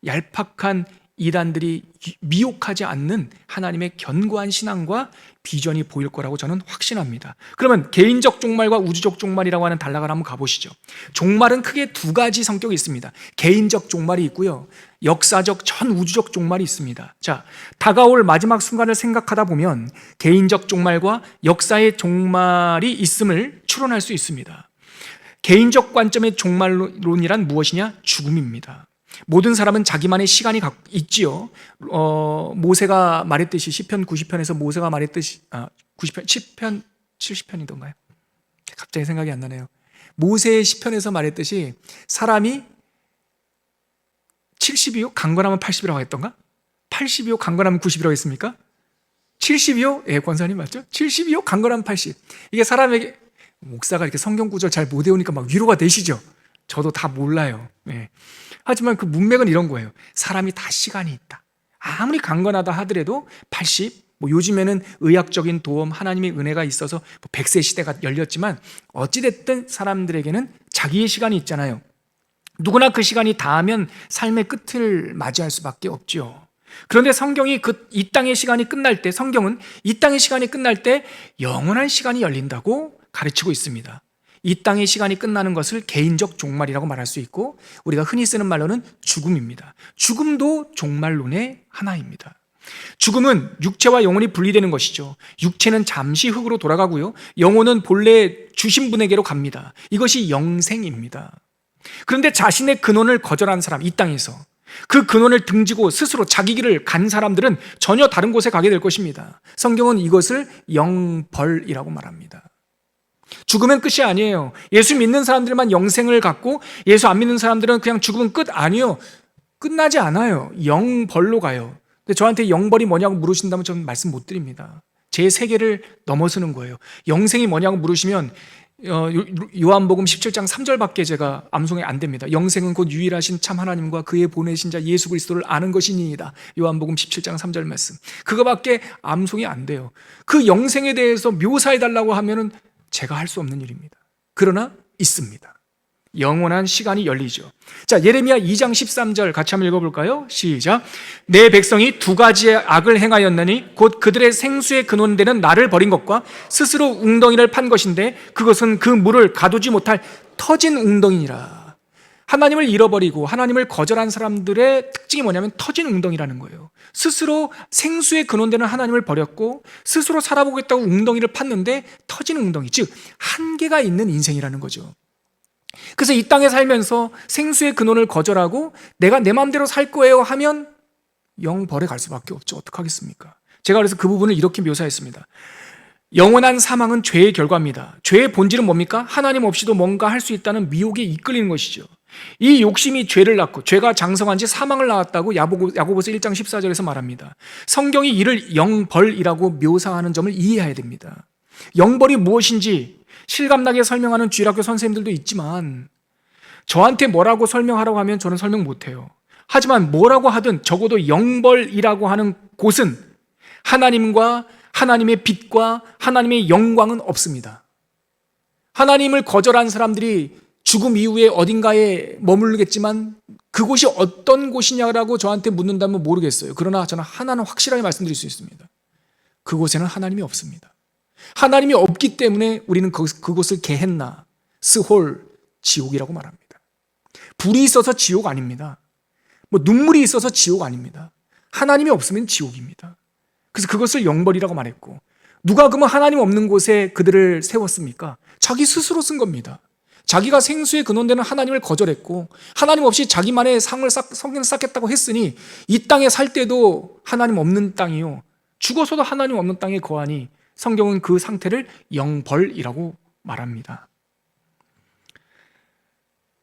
얄팍한 이단들이 미혹하지 않는 하나님의 견고한 신앙과 비전이 보일 거라고 저는 확신합니다. 그러면 개인적 종말과 우주적 종말이라고 하는 단락을 한번 가보시죠. 종말은 크게 두 가지 성격이 있습니다. 개인적 종말이 있고요, 역사적 전우주적 종말이 있습니다. 자, 다가올 마지막 순간을 생각하다 보면 개인적 종말과 역사의 종말이 있음을 추론할 수 있습니다. 개인적 관점의 종말론이란 무엇이냐? 죽음입니다. 모든 사람은 자기만의 시간이 있지요. 모세가 말했듯이 시편 90편에서 모세가 말했듯이 90편, 10편, 70편이던가요? 갑자기 생각이 안 나네요. 모세의 시편에서 말했듯이 사람이 70이요? 강건하면 80이라고 했던가? 80이요? 강건하면 90이라고 했습니까? 70이요? 예, 권사님 맞죠? 70이요? 강건하면 80. 이게 사람에게, 목사가 이렇게 성경 구절 잘 못 외우니까 막 위로가 되시죠? 저도 다 몰라요. 예. 하지만 그 문맥은 이런 거예요. 사람이 다 시간이 있다. 아무리 강건하다 하더라도 80, 요즘에는 의학적인 도움, 하나님의 은혜가 있어서 100세 시대가 열렸지만 어찌됐든 사람들에게는 자기의 시간이 있잖아요. 누구나 그 시간이 닿으면 삶의 끝을 맞이할 수밖에 없죠. 그런데 성경이 이 땅의 시간이 끝날 때, 성경은 이 땅의 시간이 끝날 때 영원한 시간이 열린다고 가르치고 있습니다. 이 땅의 시간이 끝나는 것을 개인적 종말이라고 말할 수 있고, 우리가 흔히 쓰는 말로는 죽음입니다. 죽음도 종말론의 하나입니다. 죽음은 육체와 영혼이 분리되는 것이죠. 육체는 잠시 흙으로 돌아가고요, 영혼은 본래 주신 분에게로 갑니다. 이것이 영생입니다. 그런데 자신의 근원을 거절한 사람, 이 땅에서 그 근원을 등지고 스스로 자기 길을 간 사람들은 전혀 다른 곳에 가게 될 것입니다. 성경은 이것을 영벌이라고 말합니다. 죽으면 끝이 아니에요. 예수 믿는 사람들만 영생을 갖고 예수 안 믿는 사람들은 그냥 죽으면 끝 아니에요. 끝나지 않아요. 영벌로 가요. 근데 저한테 영벌이 뭐냐고 물으신다면 저는 말씀 못 드립니다. 제 세계를 넘어서는 거예요. 영생이 뭐냐고 물으시면 요한복음 17장 3절밖에 제가 암송이 안 됩니다. 영생은 곧 유일하신 참 하나님과 그의 보내신 자 예수 그리스도를 아는 것이니이다. 요한복음 17장 3절 말씀. 그거밖에 암송이 안 돼요. 그 영생에 대해서 묘사해 달라고 하면은 제가 할 수 없는 일입니다. 그러나 있습니다. 영원한 시간이 열리죠. 자, 예레미야 2장 13절 같이 한번 읽어볼까요? 시작. 내 백성이 두 가지의 악을 행하였느니 곧 그들의 생수의 근원되는 나를 버린 것과 스스로 웅덩이를 판 것인데 그것은 그 물을 가두지 못할 터진 웅덩이니라. 하나님을 잃어버리고 하나님을 거절한 사람들의 특징이 뭐냐면 터진 웅덩이라는 거예요. 스스로 생수의 근원되는 하나님을 버렸고 스스로 살아보겠다고 웅덩이를 팠는데 터진 웅덩이, 즉 한계가 있는 인생이라는 거죠. 그래서 이 땅에 살면서 생수의 근원을 거절하고 내가 내 마음대로 살 거예요 하면 영벌에 갈 수밖에 없죠. 어떡하겠습니까? 제가 그래서 그 부분을 이렇게 묘사했습니다. 영원한 사망은 죄의 결과입니다. 죄의 본질은 뭡니까? 하나님 없이도 뭔가 할 수 있다는 미혹에 이끌리는 것이죠. 이 욕심이 죄를 낳고 죄가 장성한 지 사망을 낳았다고 야고보서 1장 14절에서 말합니다. 성경이 이를 영벌이라고 묘사하는 점을 이해해야 됩니다. 영벌이 무엇인지 실감나게 설명하는 주일학교 선생님들도 있지만 저한테 뭐라고 설명하라고 하면 저는 설명 못해요. 하지만 뭐라고 하든 적어도 영벌이라고 하는 곳은 하나님과 하나님의 빛과 하나님의 영광은 없습니다. 하나님을 거절한 사람들이 죽음 이후에 어딘가에 머물겠지만 그곳이 어떤 곳이냐라고 저한테 묻는다면 모르겠어요. 그러나 저는 하나는 확실하게 말씀드릴 수 있습니다. 그곳에는 하나님이 없습니다. 하나님이 없기 때문에 우리는 그곳을 게헨나, 스홀, 지옥이라고 말합니다. 불이 있어서 지옥 아닙니다. 눈물이 있어서 지옥 아닙니다. 하나님이 없으면 지옥입니다. 그래서 그것을 영벌이라고 말했고, 누가 그러면 하나님 없는 곳에 그들을 세웠습니까? 자기 스스로 쓴 겁니다. 자기가 생수의 근원되는 하나님을 거절했고 하나님 없이 자기만의 성을 쌓겠다고 했으니 이 땅에 살 때도 하나님 없는 땅이요, 죽어서도 하나님 없는 땅에 거하니 성경은 그 상태를 영벌이라고 말합니다.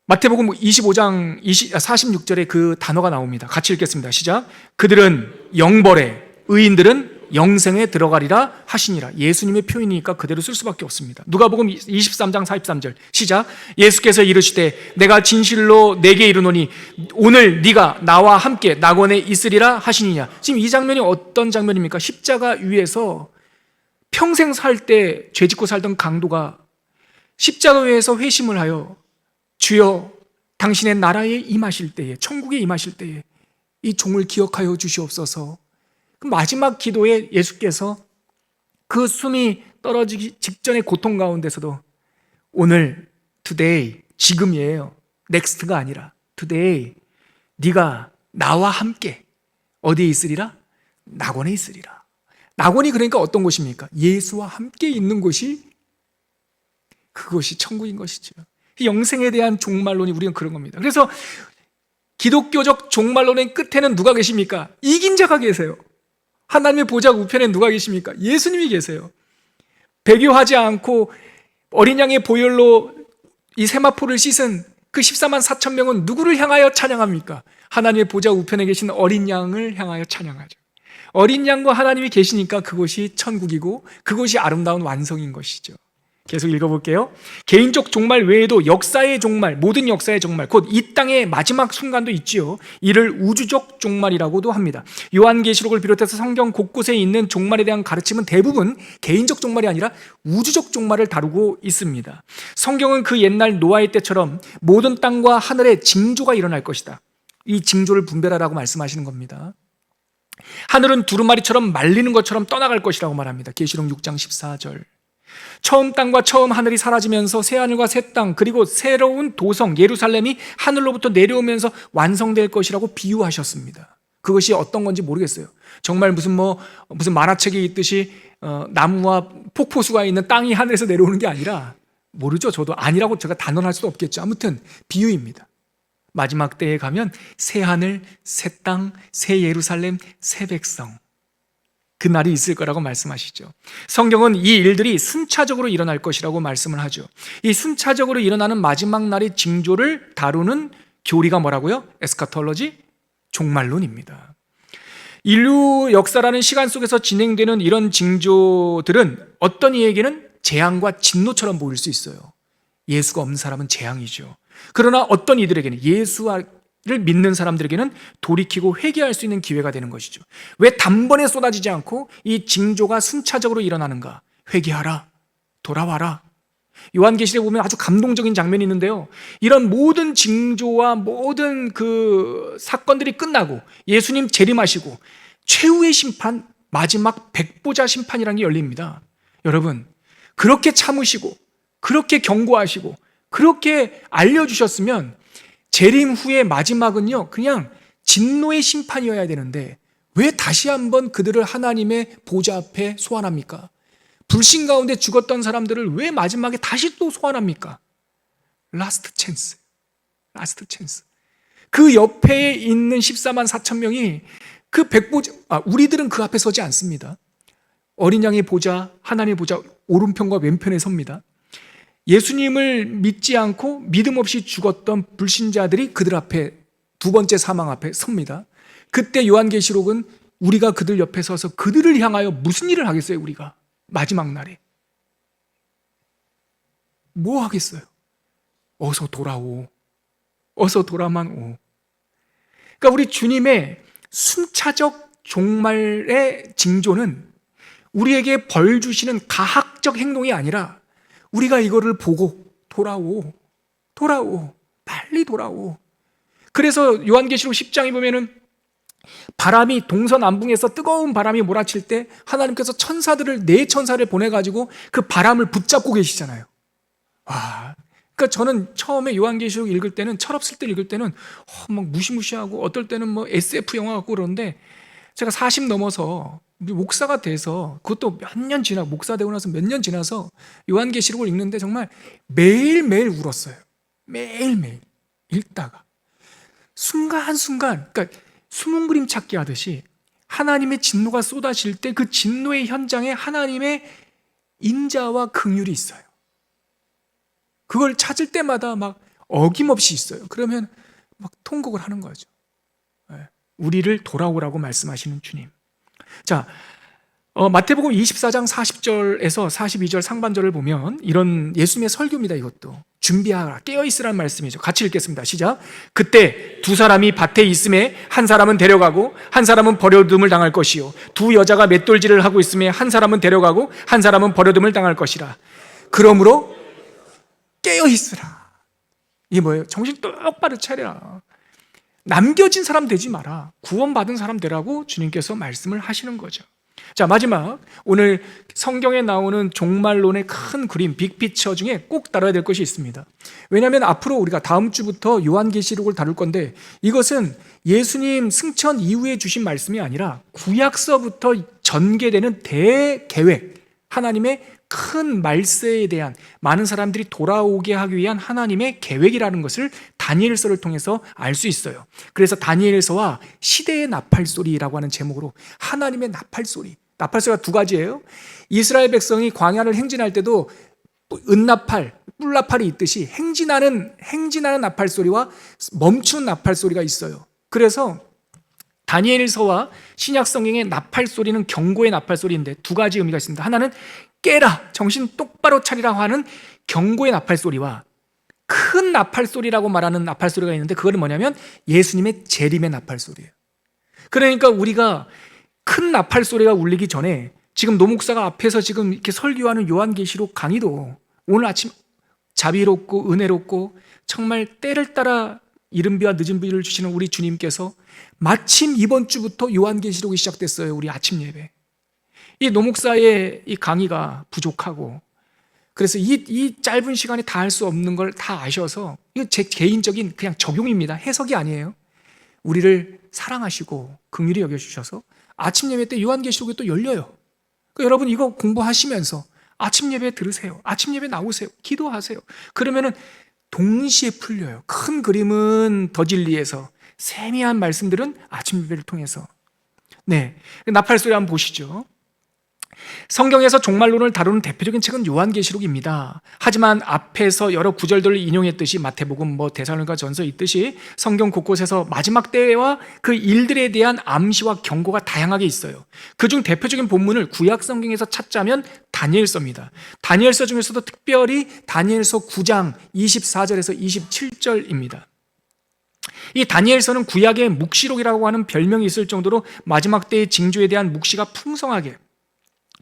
마태복음 25장 46절에 그 단어가 나옵니다. 같이 읽겠습니다. 시작. 그들은 영벌에, 의인들은 영생에 들어가리라 하시니라. 예수님의 표현이니까 그대로 쓸 수밖에 없습니다. 누가복음 23장 43절 시작. 예수께서 이르시되 내가 진실로 내게 이르노니 오늘 네가 나와 함께 낙원에 있으리라 하시니냐. 지금 이 장면이 어떤 장면입니까? 십자가 위에서 평생 살 때 죄짓고 살던 강도가 십자가 위에서 회심을 하여 주여 당신의 나라에 임하실 때에, 천국에 임하실 때에 이 종을 기억하여 주시옵소서. 그 마지막 기도에 예수께서 그 숨이 떨어지기 직전의 고통 가운데서도 오늘, today, 지금이에요. next가 아니라 today, 네가 나와 함께 어디에 있으리라? 낙원에 있으리라. 낙원이 그러니까 어떤 곳입니까? 예수와 함께 있는 곳이, 그것이 천국인 것이죠. 영생에 대한 종말론이 우리는 그런 겁니다. 그래서 기독교적 종말론의 끝에는 누가 계십니까? 이긴 자가 계세요. 하나님의 보좌 우편에 누가 계십니까? 예수님이 계세요. 배교하지 않고 어린 양의 보혈로 이 세마포를 씻은 그 14만 4천 명은 누구를 향하여 찬양합니까? 하나님의 보좌 우편에 계신 어린 양을 향하여 찬양하죠. 어린 양과 하나님이 계시니까 그곳이 천국이고 그곳이 아름다운 완성인 것이죠. 계속 읽어볼게요. 개인적 종말 외에도 역사의 종말, 모든 역사의 종말, 곧 이 땅의 마지막 순간도 있지요. 이를 우주적 종말이라고도 합니다. 요한계시록을 비롯해서 성경 곳곳에 있는 종말에 대한 가르침은 대부분 개인적 종말이 아니라 우주적 종말을 다루고 있습니다. 성경은 그 옛날 노아의 때처럼 모든 땅과 하늘에 징조가 일어날 것이다. 이 징조를 분별하라고 말씀하시는 겁니다. 하늘은 두루마리처럼 말리는 것처럼 떠나갈 것이라고 말합니다. 계시록 6장 14절. 처음 땅과 처음 하늘이 사라지면서 새 하늘과 새 땅, 그리고 새로운 도성 예루살렘이 하늘로부터 내려오면서 완성될 것이라고 비유하셨습니다. 그것이 어떤 건지 모르겠어요. 정말 무슨 만화책에 있듯이 나무와 폭포수가 있는 땅이 하늘에서 내려오는 게 아니라, 모르죠. 저도 아니라고 제가 단언할 수도 없겠죠. 아무튼 비유입니다. 마지막 때에 가면 새 하늘, 새 땅, 새 예루살렘, 새 백성, 그 날이 있을 거라고 말씀하시죠. 성경은 이 일들이 순차적으로 일어날 것이라고 말씀을 하죠. 이 순차적으로 일어나는 마지막 날의 징조를 다루는 교리가 뭐라고요? 에스카톨로지, 종말론입니다. 인류 역사라는 시간 속에서 진행되는 이런 징조들은 어떤 이에게는 재앙과 진노처럼 보일 수 있어요. 예수가 없는 사람은 재앙이죠. 그러나 어떤 이들에게는, 예수를 믿는 사람들에게는 돌이키고 회개할 수 있는 기회가 되는 것이죠. 왜 단번에 쏟아지지 않고 이 징조가 순차적으로 일어나는가? 회개하라, 돌아와라. 요한계시록에 보면 아주 감동적인 장면이 있는데요, 이런 모든 징조와 모든 그 사건들이 끝나고 예수님 재림하시고 최후의 심판, 마지막 백보자 심판이라는 게 열립니다. 여러분, 그렇게 참으시고 그렇게 경고하시고 그렇게 알려주셨으면 재림 후의 마지막은요, 그냥 진노의 심판이어야 되는데 왜 다시 한번 그들을 하나님의 보좌 앞에 소환합니까? 불신 가운데 죽었던 사람들을 왜 마지막에 다시 또 소환합니까? 라스트 찬스. 그 옆에 있는 14만 4천 명이 그 백보자, 우리들은 그 앞에 서지 않습니다. 어린 양의 보좌, 하나님의 보좌 오른편과 왼편에 섭니다. 예수님을 믿지 않고 믿음 없이 죽었던 불신자들이 그들 앞에, 두 번째 사망 앞에 섭니다. 그때 요한계시록은 우리가 그들 옆에 서서 그들을 향하여 무슨 일을 하겠어요? 우리가 마지막 날에 뭐 하겠어요? 어서 돌아오, 어서 돌아만 오. 그러니까 우리 주님의 순차적 종말의 징조는 우리에게 벌 주시는 가학적 행동이 아니라 우리가 이거를 보고 돌아오, 빨리 돌아오. 그래서 요한계시록 10장에 보면은 바람이 동서남북에서 뜨거운 바람이 몰아칠 때 하나님께서 천사들을, 네 천사를 보내가지고 그 바람을 붙잡고 계시잖아요. 와, 그러니까 저는 처음에 요한계시록 읽을 때는, 철없을 때 읽을 때는 막 무시무시하고 어떨 때는 뭐 SF 영화 같고 그러는데, 제가 40 넘어서 목사가 돼서, 그것도 몇 년 지나, 목사 되고 나서 몇 년 지나서 요한계시록을 읽는데 정말 매일매일 울었어요. 매일매일 읽다가 순간순간, 그러니까 숨은 그림 찾기 하듯이 하나님의 진노가 쏟아질 때 그 진노의 현장에 하나님의 인자와 긍휼이 있어요. 그걸 찾을 때마다 막 어김없이 있어요. 그러면 막 통곡을 하는 거죠. 우리를 돌아오라고 말씀하시는 주님. 자, 마태복음 24장 40절에서 42절 상반절을 보면 이런 예수님의 설교입니다. 이것도 준비하라, 깨어있으라는 말씀이죠. 같이 읽겠습니다. 시작. 그때 두 사람이 밭에 있음에 한 사람은 데려가고 한 사람은 버려둠을 당할 것이요, 두 여자가 맷돌질을 하고 있음에 한 사람은 데려가고 한 사람은 버려둠을 당할 것이라. 그러므로 깨어있으라. 이게 뭐예요? 정신 똑바로 차려라. 남겨진 사람 되지 마라. 구원받은 사람 되라고 주님께서 말씀을 하시는 거죠. 자, 마지막, 오늘 성경에 나오는 종말론의 큰 그림, 빅피처 중에 꼭 다뤄야 될 것이 있습니다. 왜냐하면 앞으로 우리가 다음 주부터 요한계시록을 다룰 건데, 이것은 예수님 승천 이후에 주신 말씀이 아니라 구약서부터 전개되는 대계획, 하나님의 큰 말세에 대한, 많은 사람들이 돌아오게 하기 위한 하나님의 계획이라는 것을 다니엘서를 통해서 알 수 있어요. 그래서 다니엘서와 시대의 나팔소리라고 하는 제목으로, 하나님의 나팔소리, 나팔소리가 두 가지예요. 이스라엘 백성이 광야를 행진할 때도 은나팔, 뿔나팔이 있듯이 행진하는 나팔소리와 멈추는 나팔소리가 있어요. 그래서 다니엘서와 신약성경의 나팔소리는 경고의 나팔소리인데 두 가지 의미가 있습니다. 하나는 깨라, 정신 똑바로 차리라고 하는 경고의 나팔소리와 큰 나팔소리라고 말하는 나팔소리가 있는데, 그거는 뭐냐면 예수님의 재림의 나팔소리예요. 그러니까 우리가 큰 나팔소리가 울리기 전에, 지금 노목사가 앞에서 지금 이렇게 설교하는 요한계시록 강의도 오늘 아침 자비롭고 은혜롭고 정말 때를 따라 이른 비와 늦은 비를 주시는 우리 주님께서 마침 이번 주부터 요한계시록이 시작됐어요. 우리 아침 예배. 이 노목사의 이 강의가 부족하고, 그래서 이 짧은 시간에 다 할 수 없는 걸 다 아셔서, 이거 제 개인적인 그냥 적용입니다. 해석이 아니에요. 우리를 사랑하시고 긍휼히 여겨주셔서 아침 예배 때 요한계시록이 또 열려요. 그러니까 여러분 이거 공부하시면서 아침 예배 들으세요. 아침 예배 나오세요. 기도하세요. 그러면은 동시에 풀려요. 큰 그림은 더 진리에서, 세미한 말씀들은 아침 예배를 통해서. 네, 나팔소리 한번 보시죠. 성경에서 종말론을 다루는 대표적인 책은 요한계시록입니다. 하지만 앞에서 여러 구절들을 인용했듯이 마태복음, 데살로니가 전서 있듯이 성경 곳곳에서 마지막 때와 그 일들에 대한 암시와 경고가 다양하게 있어요. 그중 대표적인 본문을 구약 성경에서 찾자면 다니엘서입니다. 다니엘서 중에서도 특별히 다니엘서 9장 24절에서 27절입니다. 이 다니엘서는 구약의 묵시록이라고 하는 별명이 있을 정도로 마지막 때의 징조에 대한 묵시가 풍성하게,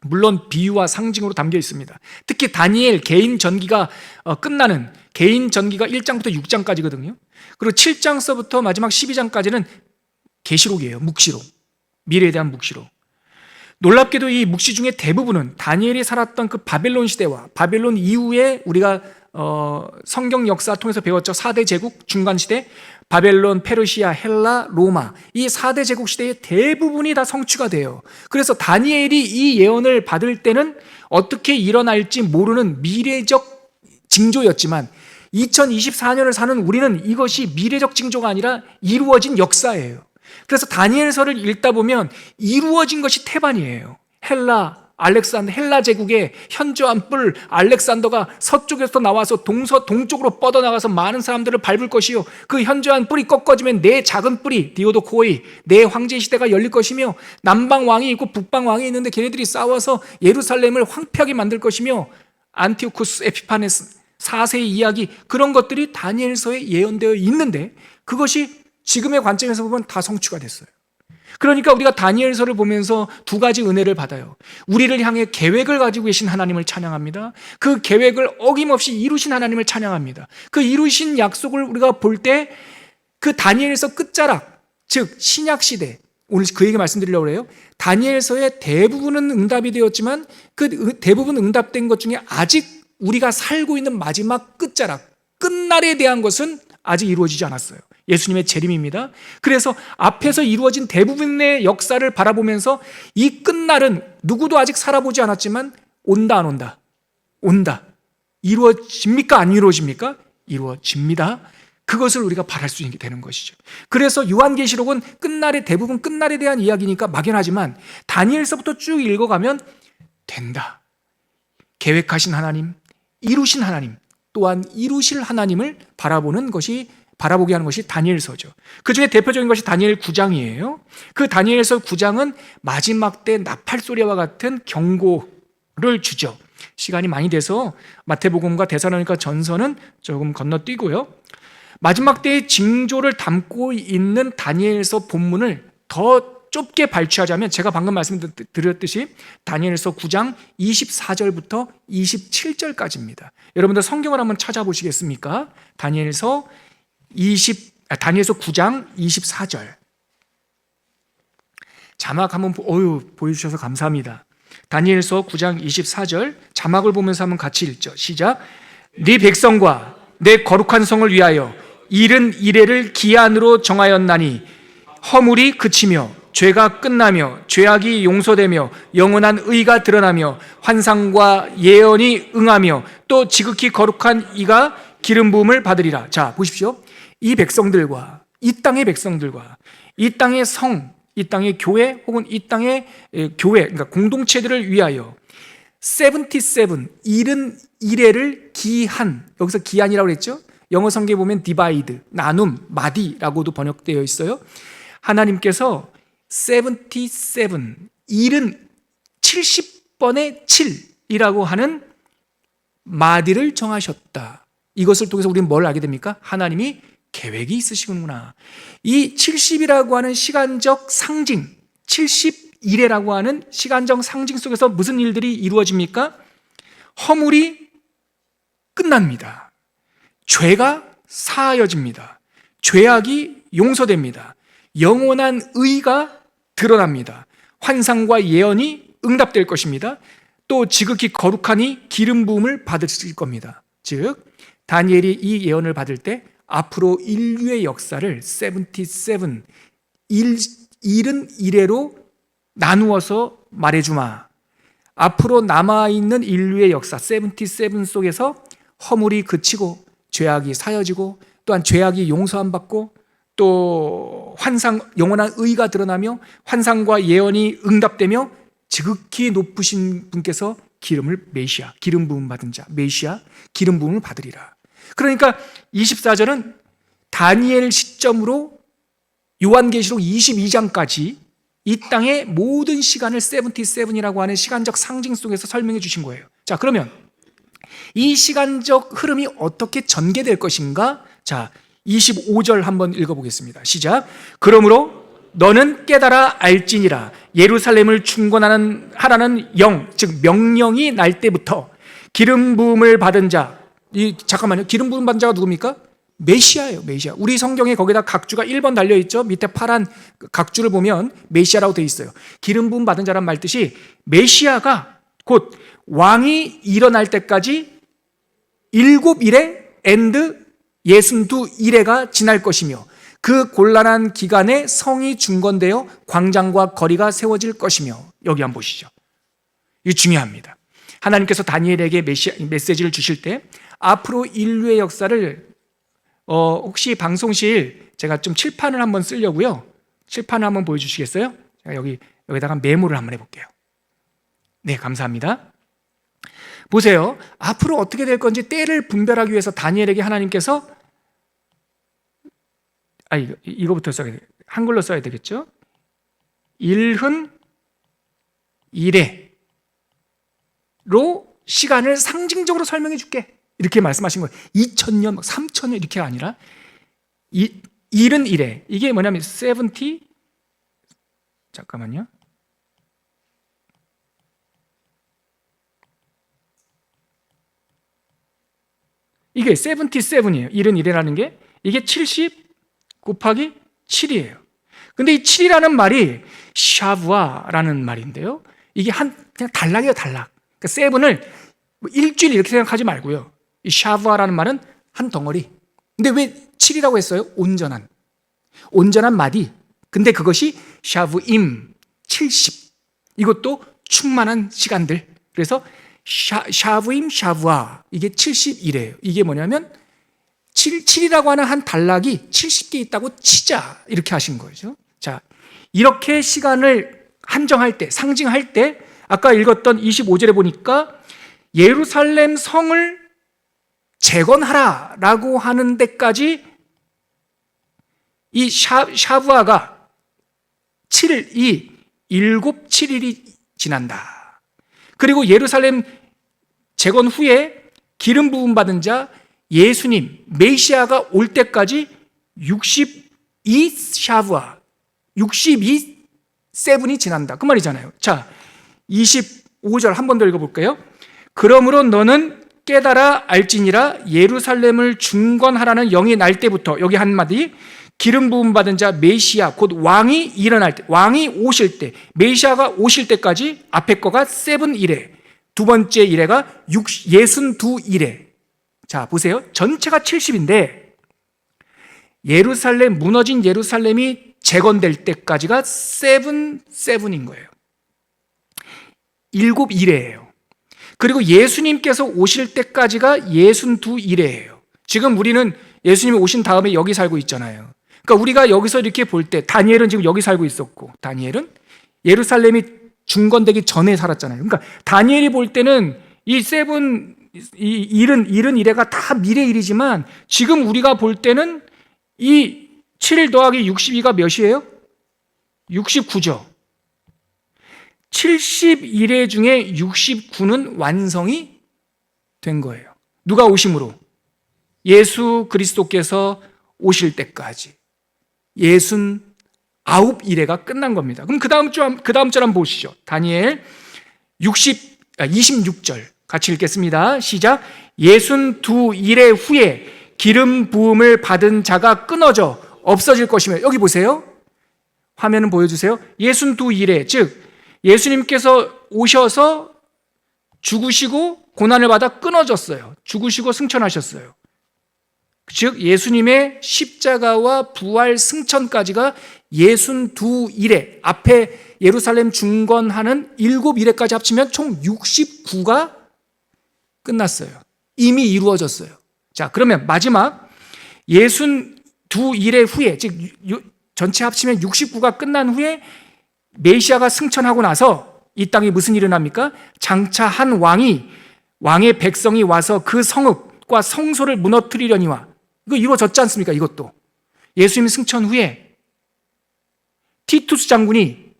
물론 비유와 상징으로 담겨 있습니다. 특히 다니엘 개인 전기가 끝나는 개인 전기가 1장부터 6장까지거든요. 그리고 7장서부터 마지막 12장까지는 계시록이에요. 묵시록, 미래에 대한 묵시록. 놀랍게도 이 묵시 중에 대부분은 다니엘이 살았던 그 바벨론 시대와 바벨론 이후에 우리가 성경 역사 통해서 배웠죠. 4대 제국 중간시대, 바벨론, 페르시아, 헬라, 로마, 이 4대 제국 시대의 대부분이 다 성취가 돼요. 그래서 다니엘이 이 예언을 받을 때는 어떻게 일어날지 모르는 미래적 징조였지만 2024년을 사는 우리는 이것이 미래적 징조가 아니라 이루어진 역사예요. 그래서 다니엘서를 읽다 보면 이루어진 것이 태반이에요. 헬라 제국의 현저한 뿔 알렉산더가 서쪽에서 나와서 동쪽으로 뻗어나가서 많은 사람들을 밟을 것이요, 그 현저한 뿔이 꺾어지면 내 작은 뿔이 디오도코이, 내 황제 시대가 열릴 것이며, 남방 왕이 있고 북방 왕이 있는데 걔네들이 싸워서 예루살렘을 황폐하게 만들 것이며, 안티오쿠스 에피파네스 4세의 이야기, 그런 것들이 다니엘서에 예언되어 있는데 그것이 지금의 관점에서 보면 다 성취가 됐어요. 그러니까 우리가 다니엘서를 보면서 두 가지 은혜를 받아요. 우리를 향해 계획을 가지고 계신 하나님을 찬양합니다. 그 계획을 어김없이 이루신 하나님을 찬양합니다. 그 이루신 약속을 우리가 볼 때 그 다니엘서 끝자락, 즉 신약시대, 오늘 그 얘기 말씀드리려고 해요. 다니엘서의 대부분은 응답이 되었지만 그 대부분 응답된 것 중에 아직 우리가 살고 있는 마지막 끝자락, 끝날에 대한 것은 아직 이루어지지 않았어요. 예수님의 재림입니다. 그래서 앞에서 이루어진 대부분의 역사를 바라보면서 이 끝날은 누구도 아직 살아보지 않았지만 온다 안 온다? 온다. 이루어집니까? 안 이루어집니까? 이루어집니다. 그것을 우리가 바랄 수 있게 되는 것이죠. 그래서 요한계시록은 대부분 끝날에 대한 이야기니까 막연하지만 다니엘서부터 쭉 읽어가면 된다. 계획하신 하나님, 이루신 하나님, 또한 이루실 하나님을 바라보게 하는 것이 다니엘서죠. 그 중에 대표적인 것이 다니엘 9장이에요. 그 다니엘서 9장은 마지막 때 나팔소리와 같은 경고를 주죠. 시간이 많이 돼서 마태복음과 데살로니가 전서는 조금 건너뛰고요. 마지막 때의 징조를 담고 있는 다니엘서 본문을 더 좁게 발췌하자면 제가 방금 말씀드렸듯이 다니엘서 9장 24절부터 27절까지입니다. 여러분들 성경을 한번 찾아보시겠습니까? 다니엘서 9장 24절. 자막 한번 보여주셔서 감사합니다. 다니엘서 9장 24절 자막을 보면서 한번 같이 읽죠. 시작. 네 백성과 내 거룩한 성을 위하여 이른 이래를 기한으로 정하였나니 허물이 그치며 죄가 끝나며 죄악이 용서되며 영원한 의가 드러나며 환상과 예언이 응하며 또 지극히 거룩한 이가 기름 부음을 받으리라. 자, 보십시오. 이 백성들과 이 땅의 백성들과 이 땅의 성, 이 땅의 교회 혹은 이 땅의 교회, 그러니까 공동체들을 위하여 77, 이른 이래를 기한, 여기서 기한이라고 했죠. 영어 성경에 보면 divide, 나눔, 마디라고도 번역되어 있어요. 하나님께서 77, 이른 70번의 7이라고 하는 마디를 정하셨다. 이것을 통해서 우리는 뭘 알게 됩니까? 하나님이 계획이 있으시구나. 이 70이라고 하는 시간적 상징, 70일이라고 하는 시간적 상징 속에서 무슨 일들이 이루어집니까? 허물이 끝납니다. 죄가 사하여집니다. 죄악이 용서됩니다. 영원한 의가 드러납니다. 환상과 예언이 응답될 것입니다. 또 지극히 거룩하니 기름 부음을 받으실 겁니다. 즉 다니엘이 이 예언을 받을 때 앞으로 인류의 역사를 77, 71회로 나누어서 말해주마. 앞으로 남아있는 인류의 역사 77 속에서 허물이 그치고 죄악이 사여지고 또한 죄악이 용서 안 받고 또 환상, 영원한 의가 드러나며 환상과 예언이 응답되며 지극히 높으신 분께서 기름을 메시아, 기름 부음 받은 자, 메시아, 기름 부음을 받으리라. 그러니까 24절은 다니엘 시점으로 요한계시록 22장까지 이 땅의 모든 시간을 77이라고 하는 시간적 상징 속에서 설명해 주신 거예요. 자, 그러면 이 시간적 흐름이 어떻게 전개될 것인가? 자, 25절 한번 읽어보겠습니다. 시작. 그러므로 너는 깨달아 알지니라. 예루살렘을 충곤하는 하라는 영, 즉 명령이 날 때부터 기름 부음을 받은 자, 잠깐만요. 기름 부음 받은 자가 누굽니까? 메시아예요. 메시아. 우리 성경에 거기다 각주가 1번 달려있죠. 밑에 파란 각주를 보면 메시아라고 되어 있어요. 기름 부음 받은 자란 말 뜻이 메시아가 곧 왕이 일어날 때까지 7일의 엔드 62일에가 지날 것이며 그 곤란한 기간에 성이 중건되어 광장과 거리가 세워질 것이며, 여기 한번 보시죠. 이게 중요합니다. 하나님께서 다니엘에게 메시지를 주실 때 앞으로 인류의 역사를 혹시 방송실 제가 좀 칠판을 한번 쓰려고요. 칠판을 한번 보여주시겠어요? 제가 여기다가 메모를 한번 해볼게요. 네, 감사합니다. 보세요. 앞으로 어떻게 될 건지 때를 분별하기 위해서 다니엘에게 하나님께서 이거부터 써야 돼. 한글로 써야 되겠죠? 일흔 이래로 시간을 상징적으로 설명해 줄게. 이렇게 말씀하신 거예요. 2000년, 3000년 이렇게 아니라 일흔 이래. 이게 뭐냐면 70, 잠깐만요. 이게 77이에요. 일흔 이래라는 게 이게 70 곱하기 7이에요. 근데 이 7이라는 말이 샤브아라는 말인데요. 이게 그냥 단락이에요, 단락. 그러니까 세븐을 일주일 이렇게 생각하지 말고요. 이 샤브아라는 말은 한 덩어리. 근데 왜 7이라고 했어요? 온전한 마디. 근데 그것이 샤브임 70. 이것도 충만한 시간들. 그래서 샤브임 샤브아, 이게 70이래요. 이게 뭐냐면 7이라고 하는 한 단락이 70개 있다고 치자, 이렇게 하신 거죠. 자, 이렇게 시간을 한정할 때, 상징할 때 아까 읽었던 25절에 보니까 예루살렘 성을 재건하라라고 하는 데까지 이 샤브아가 7일, 7일이 지난다. 그리고 예루살렘 재건 후에 기름 부음 받은 자 예수님, 메시아가 올 때까지 62 샤브아, 62 세븐이 지난다. 그 말이잖아요. 자, 25절 한 번 더 읽어볼까요? 그러므로 너는 깨달아 알지니라. 예루살렘을 중건하라는 영이 날 때부터, 여기 한마디, 기름 부음 받은 자 메시아, 곧 왕이 일어날 때, 왕이 오실 때, 메시아가 오실 때까지 앞에 거가 7일에, 두 번째 일회가 62일에. 자, 보세요. 전체가 70인데 예루살렘, 무너진 예루살렘이 재건될 때까지가 7인 거예요. 7일에예요. 그리고 예수님께서 오실 때까지가 62일에예요. 지금 우리는 예수님이 오신 다음에 여기 살고 있잖아요. 그러니까 우리가 여기서 이렇게 볼 때, 다니엘은 지금 여기 살고 있었고, 다니엘은 예루살렘이 중건되기 전에 살았잖아요. 그러니까 다니엘이 볼 때는 이 일은 이래가 다 미래 일이지만 지금 우리가 볼 때는 이 7 더하기 62가 몇이에요? 69죠. 71회 중에 69는 완성이 된 거예요. 누가 오심으로? 예수 그리스도께서 오실 때까지 69일회가 끝난 겁니다. 그럼 그 다음 절 한번 보시죠. 다니엘 26절 같이 읽겠습니다. 시작. 62일회 후에 기름 부음을 받은 자가 끊어져 없어질 것이며, 여기 보세요. 화면을 보여주세요. 62일회, 즉 예수님께서 오셔서 죽으시고 고난을 받아 끊어졌어요. 죽으시고 승천하셨어요. 즉 예수님의 십자가와 부활 승천까지가 62일에 앞에 예루살렘 중건하는 7일에까지 합치면 총 69가 끝났어요. 이미 이루어졌어요. 자, 그러면 마지막 62일의 후에, 즉 전체 합치면 69가 끝난 후에 메시아가 승천하고 나서 이 땅에 무슨 일이 일어납니까? 장차 한 왕의 백성이 와서 그 성읍과 성소를 무너뜨리려니와, 이거 이루어졌지 않습니까? 이것도 예수님 승천 후에 티투스 장군이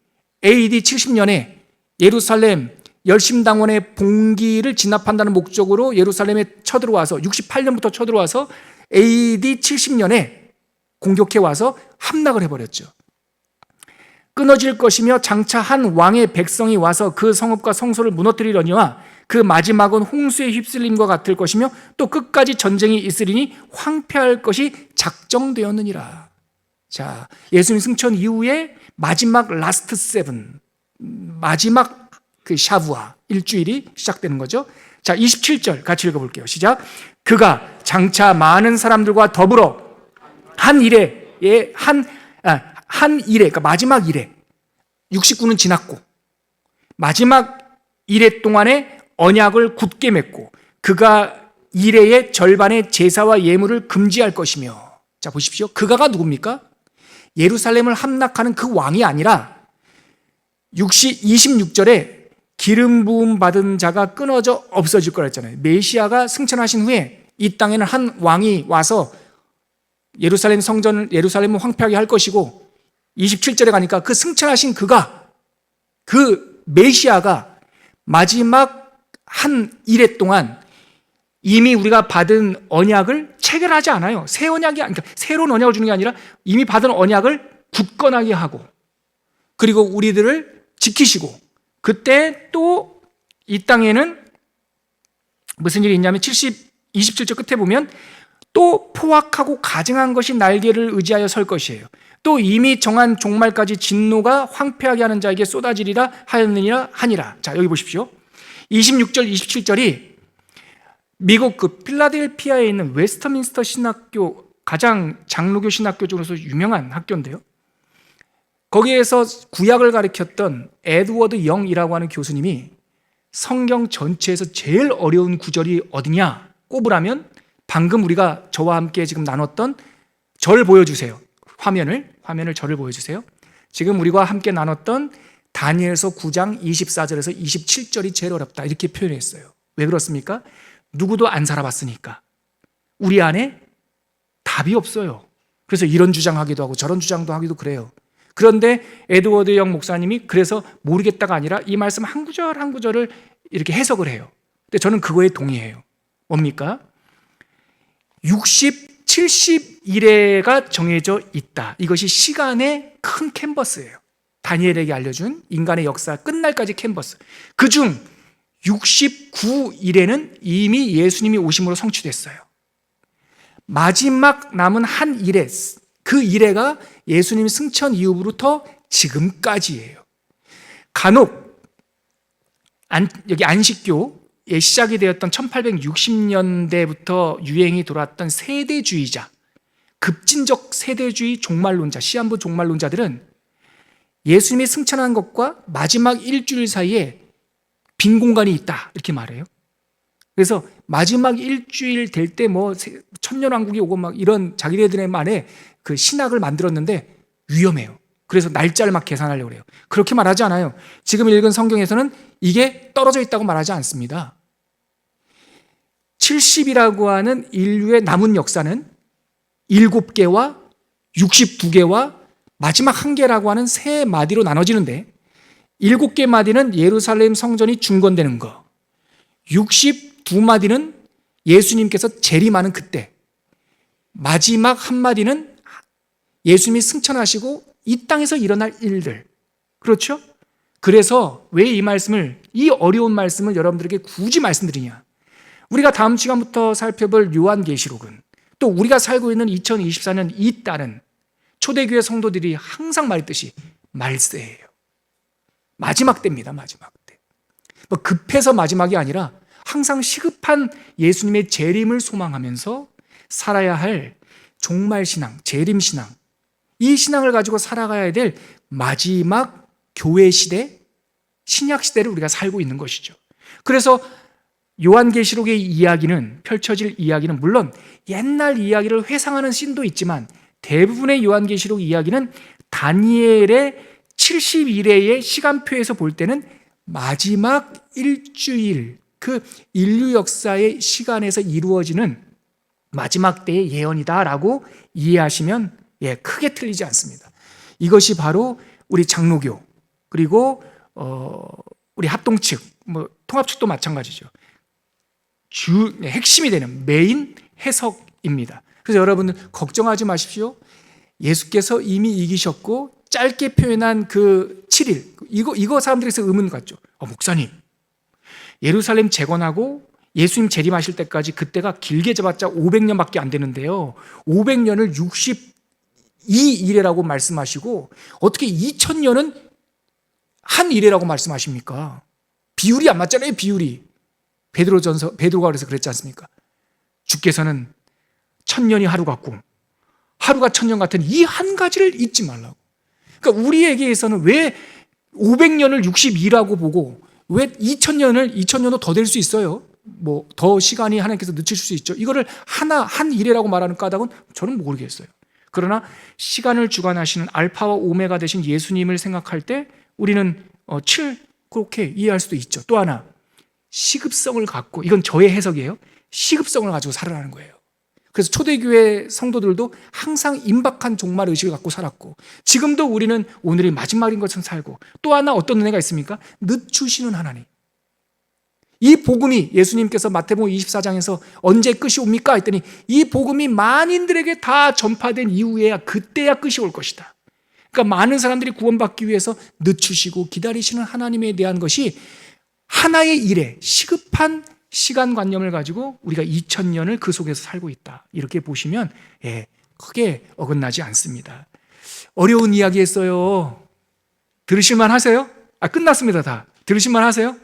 AD 70년에 예루살렘 열심당원의 봉기를 진압한다는 목적으로 예루살렘에 쳐들어와서 68년부터 쳐들어와서 AD 70년에 공격해 와서 함락을 해버렸죠. 끊어질 것이며 장차 한 왕의 백성이 와서 그 성읍과 성소를 무너뜨리려니와 그 마지막은 홍수의 휩쓸림과 같을 것이며 또 끝까지 전쟁이 있으리니 황폐할 것이 작정되었느니라. 자, 예수님 승천 이후에 마지막 라스트 세븐, 마지막 그 샤브아 일주일이 시작되는 거죠. 자, 27절 같이 읽어볼게요. 시작. 그가 장차 많은 사람들과 더불어 한 일에, 그러니까 마지막 일에, 69는 지났고 마지막 일에 동안에 언약을 굳게 맺고 그가 일회의 절반의 제사와 예물을 금지할 것이며, 자 보십시오. 그가가 누굽니까? 예루살렘을 함락하는 그 왕이 아니라 26절에 기름 부음 받은 자가 끊어져 없어질 거라 했잖아요. 메시아가 승천하신 후에 이 땅에는 한 왕이 와서 예루살렘을 황폐하게 할 것이고, 27절에 가니까 그 승천하신 그 메시아가 마지막 한 일회 동안 이미 우리가 받은 언약을 체결하지 않아요. 그러니까 새로운 언약을 주는 게 아니라 이미 받은 언약을 굳건하게 하고, 그리고 우리들을 지키시고, 그때 또 이 땅에는 무슨 일이 있냐면 27절 끝에 보면 또 포악하고 가증한 것이 날개를 의지하여 설 것이에요. 또 이미 정한 종말까지 진노가 황폐하게 하는 자에게 쏟아지리라 하였느니라 하니라. 자, 여기 보십시오. 26절, 27절이 미국 그 필라델피아에 있는 웨스터민스터 신학교, 가장 장로교 신학교 중에서 유명한 학교인데요. 거기에서 구약을 가르쳤던 에드워드 영이라고 하는 교수님이 성경 전체에서 제일 어려운 구절이 어디냐 꼽으라면 방금 우리가 저와 함께 지금 나눴던 저를 보여주세요. 화면을 저를 보여주세요. 지금 우리가 함께 나눴던 다니엘서 9장 24절에서 27절이 제일 어렵다, 이렇게 표현했어요. 왜 그렇습니까? 누구도 안 살아봤으니까. 우리 안에 답이 없어요. 그래서 이런 주장하기도 하고 저런 주장도 하기도 그래요. 그런데 에드워드 영 목사님이 그래서 모르겠다가 아니라 이 말씀 한 구절 한 구절을 이렇게 해석을 해요. 근데 저는 그거에 동의해요. 뭡니까? 60, 70일에가 정해져 있다. 이것이 시간의 큰 캔버스예요. 다니엘에게 알려준 인간의 역사 끝날까지 캔버스. 그중 69일에는 이미 예수님이 오심으로 성취됐어요. 마지막 남은 한 일회, 그 일회가 예수님 승천 이후부터 지금까지예요. 간혹 여기 안식교의 시작이 되었던 1860년대부터 유행이 돌았던 세대주의자, 급진적 세대주의 종말론자, 시한부 종말론자들은 예수님이 승천한 것과 마지막 일주일 사이에 빈 공간이 있다, 이렇게 말해요. 그래서 마지막 일주일 될 때 뭐 천년왕국이 오고 막 이런 자기네들만의 그 신학을 만들었는데 위험해요. 그래서 날짜를 막 계산하려고 해요. 그렇게 말하지 않아요. 지금 읽은 성경에서는 이게 떨어져 있다고 말하지 않습니다. 70이라고 하는 인류의 남은 역사는 7개와 62개와 마지막 1개라고 하는 세 마디로 나눠지는데, 7개 마디는 예루살렘 성전이 중건되는 거, 62마디는 예수님께서 재림하는 그때, 마지막 한마디는 예수님이 승천하시고 이 땅에서 일어날 일들. 그렇죠? 그래서 왜 이 어려운 말씀을 여러분들에게 굳이 말씀드리냐? 우리가 다음 시간부터 살펴볼 요한계시록은, 또 우리가 살고 있는 2024년 이 달은 초대교회 성도들이 항상 말했듯이 말세예요. 마지막 때입니다. 마지막 때. 뭐 급해서 마지막이 아니라 항상 시급한 예수님의 재림을 소망하면서 살아야 할 종말신앙, 재림신앙, 이 신앙을 가지고 살아가야 될 마지막 교회 시대, 신약 시대를 우리가 살고 있는 것이죠. 그래서 요한계시록의 이야기는, 펼쳐질 이야기는 물론 옛날 이야기를 회상하는 씬도 있지만 대부분의 요한계시록 이야기는 다니엘의 70일의 시간표에서 볼 때는 마지막 일주일, 그 인류 역사의 시간에서 이루어지는 마지막 때의 예언이다라고 이해하시면 크게 틀리지 않습니다. 이것이 바로 우리 장로교, 그리고 우리 합동측, 통합측도 마찬가지죠. 핵심이 되는 메인 해석입니다. 그래서 여러분들 걱정하지 마십시오. 예수께서 이미 이기셨고 짧게 표현한 그 7일, 이거 사람들에서 의문 같죠. 목사님, 예루살렘 재건하고 예수님 재림하실 때까지 그때가 길게 잡았자 500년밖에 안 되는데요, 500년을 62일이라고 말씀하시고 어떻게 2000년은 한 일이라고 말씀하십니까? 비율이 안 맞잖아요. 비율이. 베드로가 그래서 그랬지 않습니까? 주께서는 1000년이 하루 같고 하루가 1000년 같은 이 한 가지를 잊지 말라고. 그러니까 우리에게서는 왜 500년을 62라고 보고 왜 2000년도 더 될 수 있어요? 더 시간이 하나님께서 늦추실 수 있죠. 이거를 한 일이라고 말하는 까닭은 저는 모르겠어요. 그러나 시간을 주관하시는 알파와 오메가 되신 예수님을 생각할 때 우리는 7 그렇게 이해할 수도 있죠. 또 하나, 시급성을 갖고, 이건 저의 해석이에요, 시급성을 가지고 살아가는 거예요. 그래서 초대교회 성도들도 항상 임박한 종말 의식을 갖고 살았고 지금도 우리는 오늘이 마지막인 것처럼 살고, 또 하나 어떤 은혜가 있습니까? 늦추시는 하나님. 이 복음이 예수님께서 마태복음 24장에서 언제 끝이 옵니까? 했더니 이 복음이 만인들에게 다 전파된 이후에야, 그때야 끝이 올 것이다. 그러니까 많은 사람들이 구원받기 위해서 늦추시고 기다리시는 하나님에 대한 것이 하나의 일에 시급한 시간관념을 가지고 우리가 2000년을 그 속에서 살고 있다, 이렇게 보시면 크게 어긋나지 않습니다. 어려운 이야기 했어요. 들으실만 하세요? 끝났습니다. 다 들으실만 하세요?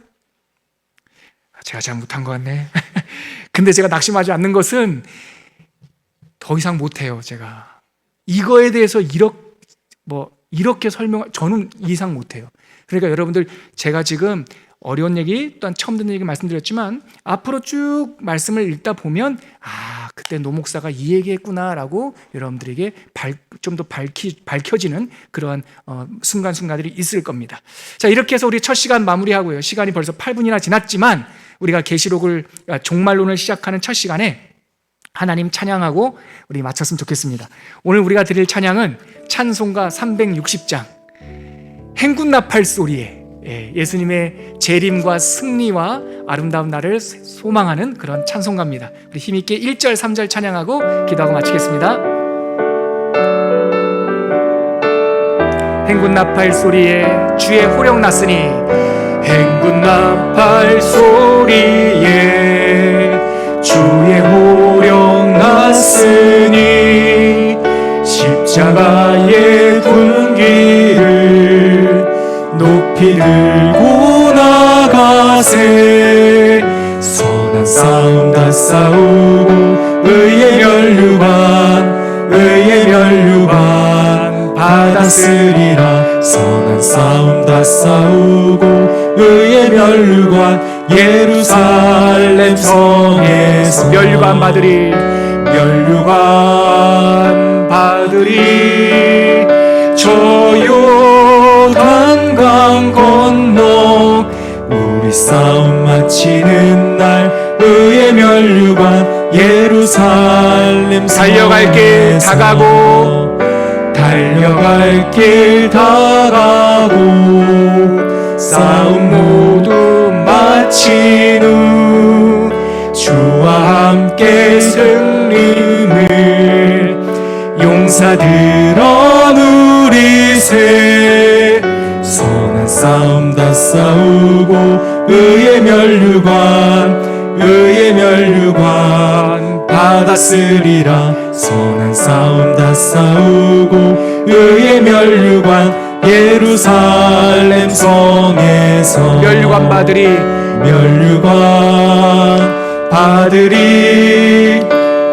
제가 잘못한 것 같네. 근데 제가 낙심하지 않는 것은 더 이상 못해요. 제가 이거에 대해서 이렇게 저는 이상 못해요. 그러니까 여러분들, 제가 지금 어려운 얘기, 또한 처음 듣는 얘기 말씀드렸지만 앞으로 쭉 말씀을 읽다 보면 그때 노 목사가 이 얘기했구나라고 여러분들에게 좀 더 밝혀지는 그러한 순간순간들이 있을 겁니다. 자, 이렇게 해서 우리 첫 시간 마무리하고요. 시간이 벌써 8분이나 지났지만 우리가 계시록을 종말론을 시작하는 첫 시간에 하나님 찬양하고 우리 마쳤으면 좋겠습니다. 오늘 우리가 드릴 찬양은 찬송가 360장, 행군나팔 소리에 예수님의 재림과 승리와 아름다운 날을 소망하는 그런 찬송가입니다. 우리 힘있게 1절 3절 찬양하고 기도하고 마치겠습니다. 행군나팔 소리에 주의 호령 났으니, 행군나팔 소리에 주의 호령 났으니, 십자가의 군기를 높이 들고 나가세. 선한 싸움 다 싸우고 의의 멸류관 받았으리라. 선한 싸움 다 싸우고 의의 멸류관 예루살렘 성에서 멸류관 받으리. 저 요단강 건너 우리 싸움 마치는 날 의의 멸류관 예루살렘 달려갈 길 다가고 싸움 모두 마친 후 주와 함께 승림을 용사들아 누리세. 선한 싸움 다 싸우고 의의 멸류관 받았으리라. 선한 싸움 다 싸우고 의의 멸류관 예루살렘 성에서 멸류관 받으리.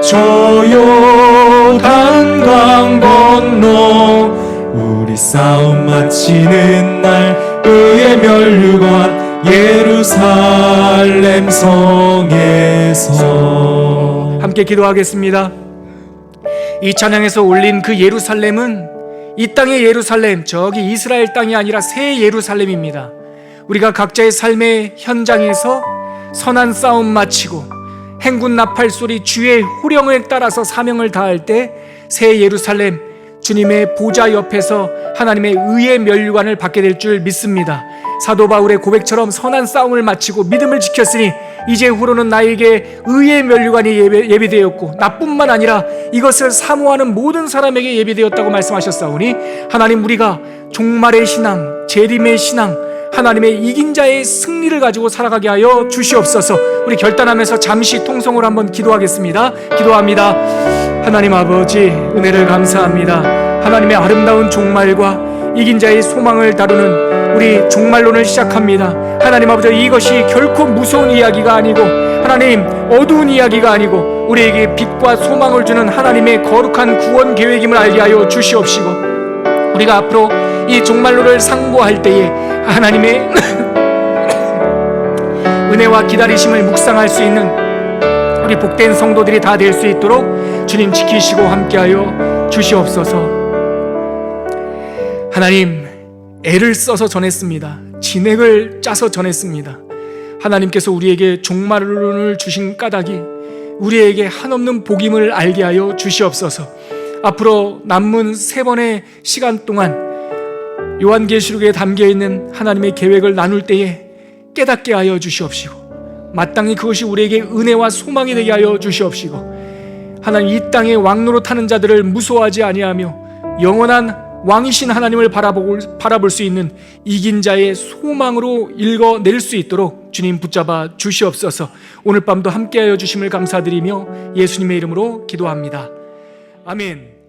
저 저 요단강 건너 우리 싸움 마치는 날 의의 면류관 예루살렘 성에서. 함께 기도하겠습니다. 이 찬양에서 올린 그 예루살렘은 이 땅의 예루살렘, 저기 이스라엘 땅이 아니라 새 예루살렘입니다. 우리가 각자의 삶의 현장에서 선한 싸움 마치고 행군 나팔 소리 주의 호령을 따라서 사명을 다할 때 새 예루살렘, 주님의 보좌 옆에서 하나님의 의의 면류관을 받게 될 줄 믿습니다. 사도 바울의 고백처럼 선한 싸움을 마치고 믿음을 지켰으니 이제후로는 나에게 의의 면류관이 예비되었고 나뿐만 아니라 이것을 사모하는 모든 사람에게 예비되었다고 말씀하셨사오니 하나님, 우리가 종말의 신앙, 재림의 신앙, 하나님의 이긴 자의 승리를 가지고 살아가게 하여 주시옵소서. 우리 결단하면서 잠시 통성으로 한번 기도하겠습니다. 기도합니다. 하나님 아버지, 은혜를 감사합니다. 하나님의 아름다운 종말과 이긴 자의 소망을 다루는 우리 종말론을 시작합니다. 하나님 아버지, 이것이 결코 무서운 이야기가 아니고 하나님 어두운 이야기가 아니고 우리에게 빛과 소망을 주는 하나님의 거룩한 구원 계획임을 알게 하여 주시옵시고, 우리가 앞으로 이 종말론을 상고할 때에 하나님의 은혜와 기다리심을 묵상할 수 있는 우리 복된 성도들이 다 될 수 있도록 주님 지키시고 함께하여 주시옵소서. 하나님, 애를 써서 전했습니다. 진액을 짜서 전했습니다. 하나님께서 우리에게 종말론을 주신 까닭이 우리에게 한없는 복임을 알게 하여 주시옵소서. 앞으로 남은 3번의 시간 동안 요한계시록에 담겨있는 하나님의 계획을 나눌 때에 깨닫게 하여 주시옵시고, 마땅히 그것이 우리에게 은혜와 소망이 되게 하여 주시옵시고, 하나님, 이 땅의 왕노로 타는 자들을 무서워하지 아니하며 영원한 왕이신 하나님을 바라볼 수 있는 이긴 자의 소망으로 읽어낼 수 있도록 주님 붙잡아 주시옵소서. 오늘 밤도 함께하여 주심을 감사드리며 예수님의 이름으로 기도합니다. 아멘.